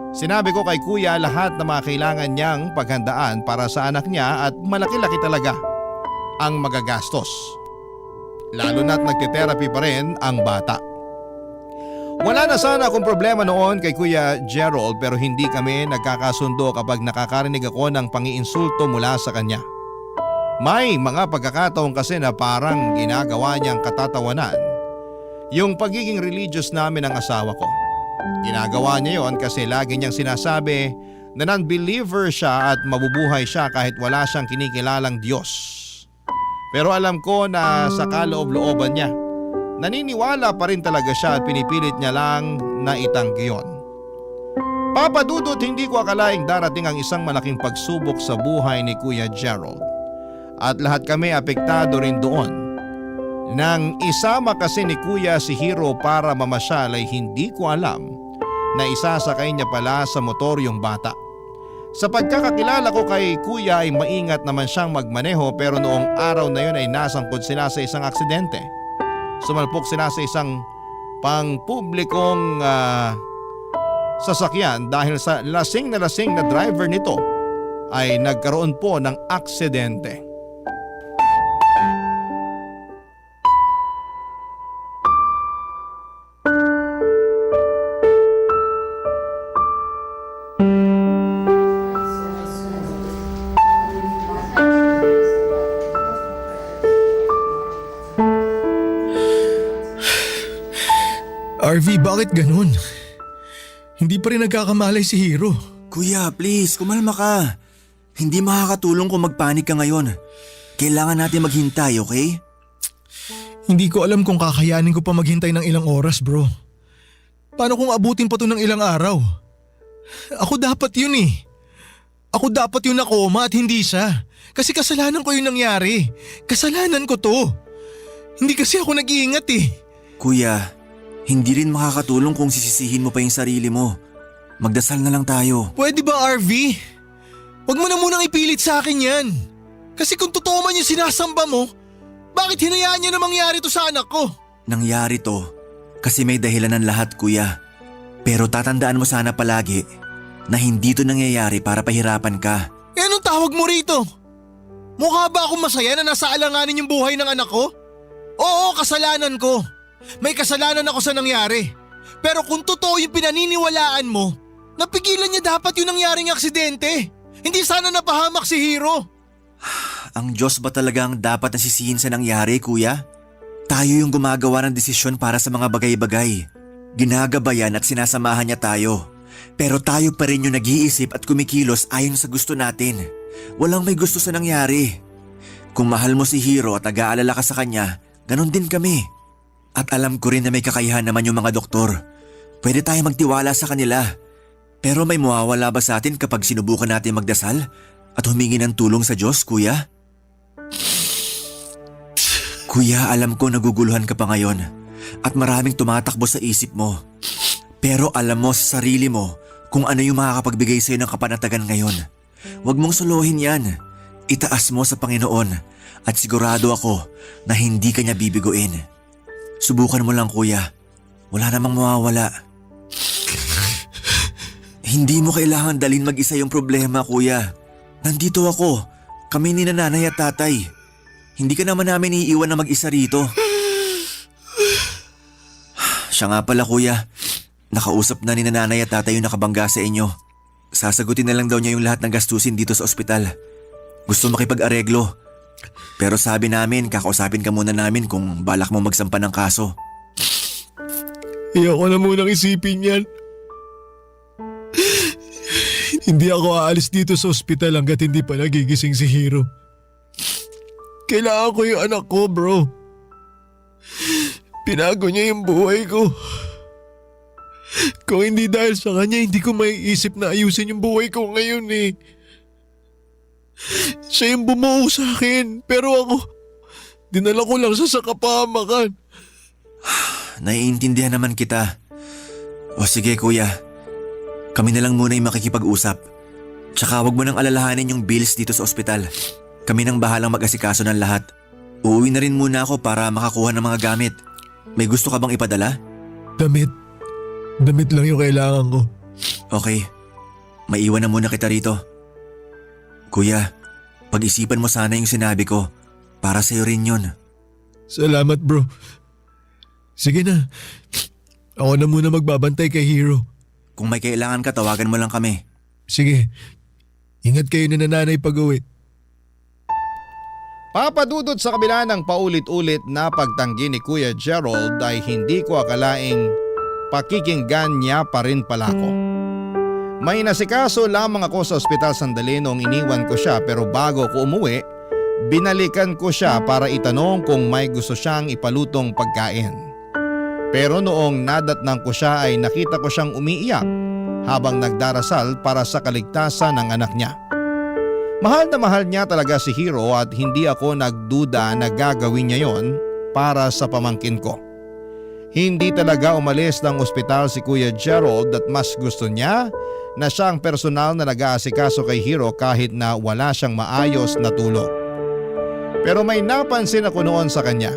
Sinabi ko kay Kuya lahat ng mga kailangan niyang paghandaan para sa anak niya at malaki-laki talaga ang magagastos. Lalo na't nagte-therapy pa rin ang bata. Wala na sana akong problema noon kay Kuya Gerald pero hindi kami nagkakasundo kapag nakakarinig ako ng pangiinsulto mula sa kanya. May mga pagkakataon kasi na parang ginagawa niyang katatawanan yung pagiging religious namin ng asawa ko. Ginagawa niya yon kasi lagi niyang sinasabi na non-believer siya at mabubuhay siya kahit wala siyang kinikilalang Diyos. Pero alam ko na sa kaloob-looban niya, naniniwala pa rin talaga siya at pinipilit niya lang na itanggi yon. Papa Dudut, hindi ko akalaing darating ang isang malaking pagsubok sa buhay ni Kuya Gerald. At lahat kami apektado rin doon. Nang isama kasi ni Kuya si Hero para mamasyal ay hindi ko alam na isasakay niya pala sa motor yung bata. Sa pagkakakilala ko kay Kuya ay maingat naman siyang magmaneho pero noong araw na yun ay nasangkot sila sa isang aksidente. Sumalpok sila sa isang pangpublikong sasakyan dahil sa lasing na driver nito ay nagkaroon po ng aksidente. RV, bakit ganun? Hindi pa rin nagkakamalay si Hero. Kuya, please, kumalma ka. Hindi makakatulong kung magpanik ka ngayon. Kailangan natin maghintay, okay? Hindi ko alam kung kakayanin ko pa maghintay ng ilang oras, bro. Paano kung abutin pa to ng ilang araw? Ako dapat yun eh. Ako dapat yun na koma at hindi siya. Kasi kasalanan ko yung nangyari. Kasalanan ko to. Hindi kasi ako nag-iingat eh. Kuya, hindi rin makakatulong kung sisisihin mo pa yung sarili mo. Magdasal na lang tayo. Pwede ba, RV? Huwag mo na munang ipilit sa akin yan. Kasi kung totoo man yung sinasamba mo, bakit hinayaan niya na mangyari to sa anak ko? Nangyari to kasi may dahilan ng lahat, kuya. Pero tatandaan mo sana palagi na hindi to nangyayari para pahirapan ka. Eh anong tawag mo rito? Mukha ba akong masaya na nasa alanganin yung buhay ng anak ko? Oo, kasalanan ko. May kasalanan ako sa nangyari. Pero kung totoo yung pinaniniwalaan mo, napigilan niya dapat yung nangyaring aksidente. Hindi sana napahamak si Hero. Ang Diyos ba talaga ang dapat nasisihin sa nangyari, kuya? Tayo yung gumagawa ng desisyon para sa mga bagay-bagay. Ginagabayan at sinasamahan niya tayo. Pero tayo pa rin yung nag-iisip at kumikilos ayon sa gusto natin. Walang may gusto sa nangyari. Kung mahal mo si Hero at nag-aalala ka sa kanya, ganon din kami. At alam ko rin na may kakayahan naman yung mga doktor. Pwede tayo magtiwala sa kanila. Pero may mawawala ba sa atin kapag sinubukan natin magdasal at humingi ng tulong sa Diyos, kuya? Kuya, alam ko naguguluhan ka pa ngayon at maraming tumatakbo sa isip mo. Pero alam mo sa sarili mo kung ano yung makakapagbigay sa'yo ng kapanatagan ngayon. Huwag mong suluhin yan. Itaas mo sa Panginoon at sigurado ako na hindi ka niya bibiguin. Subukan mo lang, kuya. Wala namang mawawala. Hindi mo kailangan dalhin mag-isa yung problema, kuya. Nandito ako. Kami ni nanay at tatay. Hindi ka naman namin iiwan na mag-isa rito. Siya nga pala, kuya. Nakausap na ni nanay at tatay yung nakabangga sa inyo. Sasagutin na lang daw niya yung lahat ng gastusin dito sa ospital. Gusto makipag-areglo. Pero sabi namin, kakausapin ka muna namin kung balak mo magsampa ng kaso. Ayoko na munang isipin yan. Hindi ako aalis dito sa ospital hanggat hindi pa nagigising si Hero. Kailangan ko yung anak ko, bro. Pinago niya yung buhay ko. Kung hindi dahil sa kanya, hindi ko maiisip na ayusin yung buhay ko ngayon eh. Siya yung bumuo sa akin, pero ako, dinala ko lang siya sa kapahamakan. Naiintindihan naman kita. O sige, kuya. Kami na lang muna yung makikipag-usap. Tsaka wag mo nang alalahanin yung bills dito sa ospital. Kami nang bahalang mag-asikaso ng lahat. Uuwi na rin muna ako para makakuha ng mga gamit. May gusto ka bang ipadala? Damit. Damit lang yung kailangan ko. Okay. Maiwan na muna kita rito. Kuya, pag-isipan mo sana yung sinabi ko. Para sa'yo rin yun. Salamat, bro. Sige na. Ako na muna magbabantay kay Hero. Kung may kailangan ka, tawagan mo lang kami. Sige. Ingat kayo na nanay pag-uwi. Papadudod sa kabila ng paulit-ulit na pagtanggi ni Kuya Gerald ay hindi ko akalaing pakikinggan niya pa rin pala ako. May nasikaso lamang ako sa ospital sandali noong iniwan ko siya, pero bago ko umuwi, binalikan ko siya para itanong kung may gusto siyang ipalutong pagkain. Pero noong nadatnang ko siya ay nakita ko siyang umiiyak habang nagdarasal para sa kaligtasan ng anak niya. Mahal na mahal niya talaga si Hero at hindi ako nagduda na gagawin niya yon para sa pamangkin ko. Hindi talaga umalis ng ospital si Kuya Gerald at mas gusto niya na siya ang personal na nag-aasikaso kay Hero kahit na wala siyang maayos na tulog. Pero may napansin ako noon sa kanya.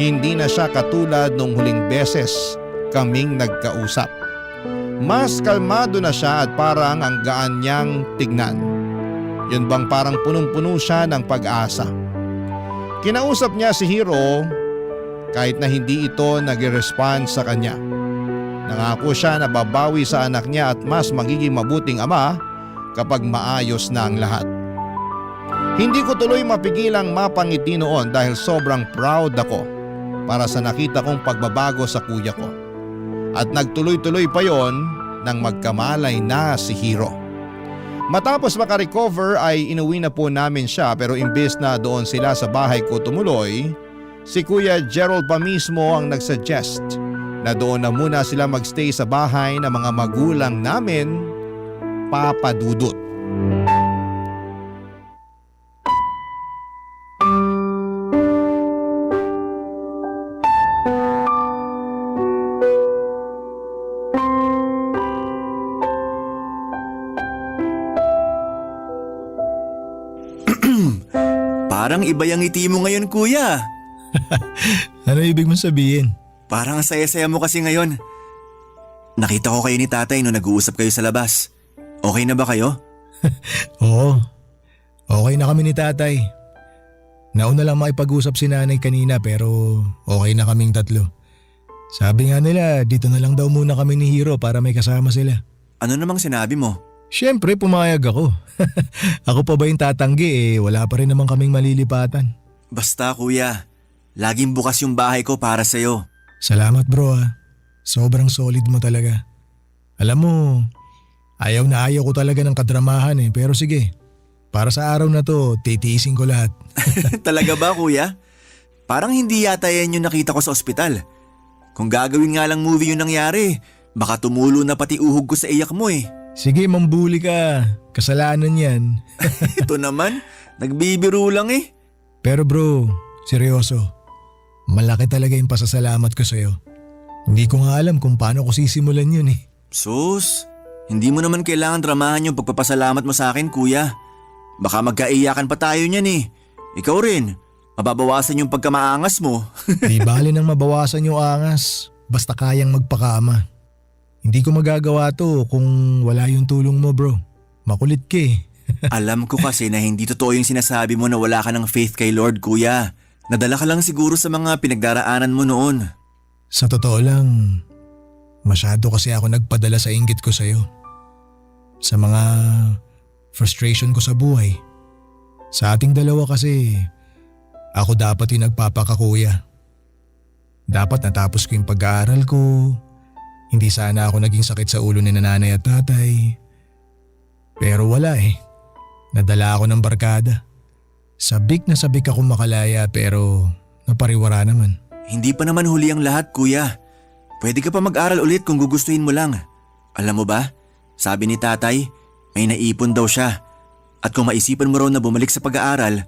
Hindi na siya katulad nung huling beses kaming nagkausap. Mas kalmado na siya at parang ang gaan niyang tignan. Yun bang parang punong-puno siya ng pag-asa. Kinausap niya si Hero kahit na hindi ito nag-respond sa kanya. Nangako siya na babawi sa anak niya at mas magiging mabuting ama kapag maayos na ang lahat. Hindi ko tuloy mapigilang mapangiti noon dahil sobrang proud ako para sa nakita kong pagbabago sa kuya ko. At nagtuloy-tuloy pa yon nang magkamalay na si Hero. Matapos makarecover ay inuwi na po namin siya, pero imbes na doon sila sa bahay ko tumuloy, si Kuya Gerald pa mismo ang nagsuggest na doon na muna sila magstay sa bahay ng mga magulang namin, Papa Dudut. Parang iba yung ngiti mo ngayon, kuya. Ano ibig mong sabihin? Parang ang saya-saya mo kasi ngayon. Nakita ko kayo ni tatay nung nag-uusap kayo sa labas. Okay na ba kayo? Oo, okay na kami ni tatay. Nauna lang makipag-usap si nanay kanina pero okay na kaming tatlo. Sabi nga nila dito na lang daw muna kami ni Hero para may kasama sila. Ano namang sinabi mo? Siyempre pumayag ako. Ako pa ba yung tatanggi wala pa rin naman kaming malilipatan. Basta kuya, laging bukas yung bahay ko para sa'yo. Salamat bro Sobrang solid mo talaga. Alam mo, ayaw na ayaw ko talaga ng kadramahan pero sige. Para sa araw na to, titiisin ko lahat. Talaga ba kuya? Parang hindi yata yan yung nakita ko sa ospital. Kung gagawin nga lang movie yung nangyari, baka tumulo na pati uhog ko sa iyak mo Sige, mambuli ka. Kasalanan yan. Ito naman, nagbibiro lang Pero bro, seryoso. Malaki talaga yung pasasalamat ko sa'yo. Hindi ko nga alam kung paano ko sisimulan yun Sus, hindi mo naman kailangan dramahan yung pagpapasalamat mo sa akin kuya. Baka magkaiyakan pa tayo niyan Ikaw rin, mababawasan yung pagkamaangas mo. Di bali nang mabawasan yung angas. Basta kayang magpakaama. Hindi ko magagawa to kung wala yung tulong mo bro. Makulit ka Alam ko kasi na hindi totoo yung sinasabi mo na wala ka ng faith kay Lord kuya. Nadala ka lang siguro sa mga pinagdaraanan mo noon. Sa totoo lang, masyado kasi ako nagpadala sa inggit ko sa'yo. Sa mga frustration ko sa buhay. Sa ating dalawa kasi, ako dapat yung nagpapakakuya. Dapat natapos ko yung pag-aaral ko. Hindi sana ako naging sakit sa ulo ni nanay at tatay. Pero wala Nadala ako ng barkada. Sabik na sabik ako makalaya pero napariwara naman. Hindi pa naman huli ang lahat kuya. Pwede ka pa mag-aral ulit kung gugustuhin mo lang. Alam mo ba, sabi ni tatay, may naipon daw siya. At kung maisipan mo raw na bumalik sa pag-aaral,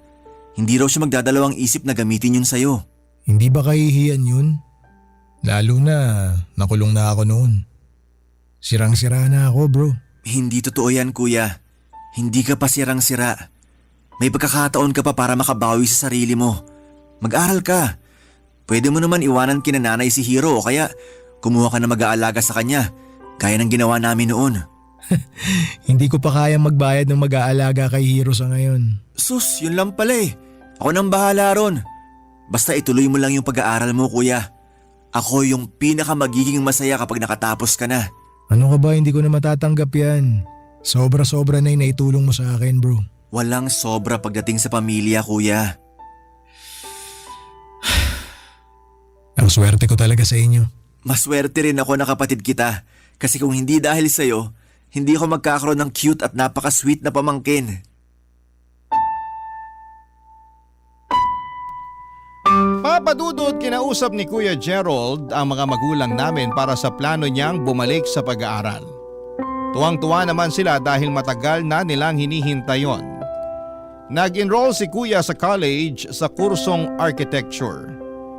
hindi raw siya magdadalawang isip na gamitin yun sa'yo. Hindi ba kahihiyan yun? Lalo na nakulong na ako noon. Sirang-sira na ako bro. Hindi totoo yan kuya. Hindi ka pa sirang-sira. May pagkakataon ka pa para makabawi sa sarili mo. Mag-aral ka. Pwede mo naman iwanan kina nanay si Hero o kaya kumuha ka na mag-aalaga sa kanya gaya ng ginawa namin noon. Hindi ko pa kayang magbayad ng mag-aalaga kay Hero sa ngayon. Sus, yun lang pala Ako nang bahala ron. Basta ituloy mo lang yung pag-aaral mo kuya. Ako yung pinaka magiging masaya kapag nakatapos ka na. Ano ka ba, hindi ko na matatanggap yan. Sobra-sobra na yung naitulong mo sa akin bro. Walang sobra pagdating sa pamilya kuya. Ang swerte ko talaga sa inyo. Maswerte rin ako na kapatid kita. Kasi kung hindi dahil sa'yo, hindi ako magkakaroon ng cute at napaka-sweet na pamangkin. Papa Dudut, kinausap ni Kuya Gerald ang mga magulang namin para sa plano niyang bumalik sa pag-aaral. Tuwang-tuwa naman sila dahil matagal na nilang hinihintay yon. Nag-enroll si Kuya sa college sa kursong architecture.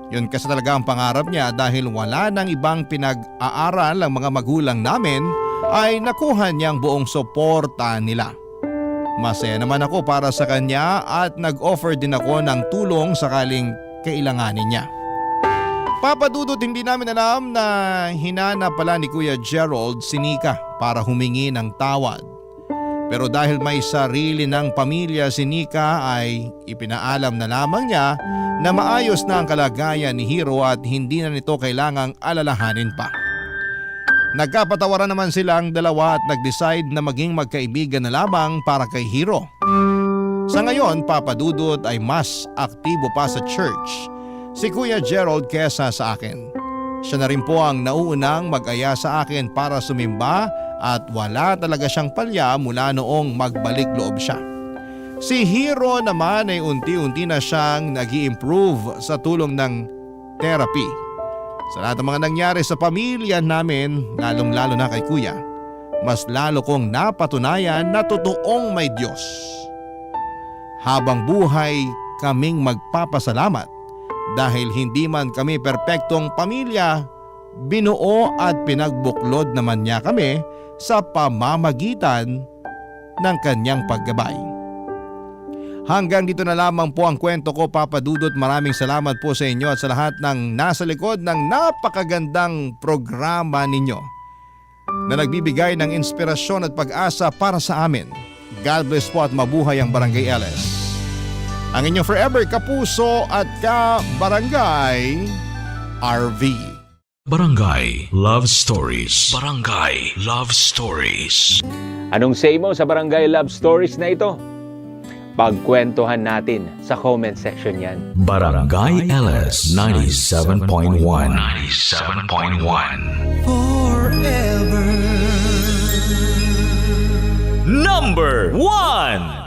Yun kasi talaga ang pangarap niya dahil wala nang ibang pinag-aaral ang mga magulang namin ay nakuha niyang buong suporta nila. Masaya naman ako para sa kanya at nag-offer din ako ng tulong sakaling kailanganin niya. Papa Dudut, hindi namin alam na hinanap pala ni Kuya Gerald si Nika para humingi ng tawad. Pero dahil may sarili ng pamilya si Nika ay ipinaalam na lamang niya na maayos na ang kalagayan ni Hiro at hindi na nito kailangang alalahanin pa. Nagkapatawaran naman silang dalawa at nag-decide na maging magkaibigan na lamang para kay Hiro. Sa ngayon, Papa Dudut, ay mas aktibo pa sa church si Kuya Gerald kesa sa akin. Siya na rin po ang nauunang mag-aya sa akin para sumimba at wala talaga siyang palya mula noong magbalik loob siya. Si Hiro naman ay unti-unti na siyang nag-i-improve sa tulong ng therapy. Sa lahat ng mga nangyari sa pamilya namin, lalong-lalo na kay Kuya, mas lalo kong napatunayan na totoong may Diyos. Habang buhay, kaming magpapasalamat dahil hindi man kami perpektong pamilya, binuo at pinagbuklod naman niya kami sa pamamagitan ng kanyang paggabay. Hanggang dito na lamang po ang kwento ko, Papa Dudut. Maraming salamat po sa inyo at sa lahat ng nasa likod ng napakagandang programa ninyo na nagbibigay ng inspirasyon at pag-asa para sa amin. God bless po at mabuhay ang Barangay LS. Ang inyong forever kapuso at ka-barangay, RV. Barangay Love Stories. Barangay Love Stories. Anong say mo sa Barangay Love Stories na ito? Pagkwentuhan natin sa comment section yan. Barangay LS 97.1. 97.1. Number 1.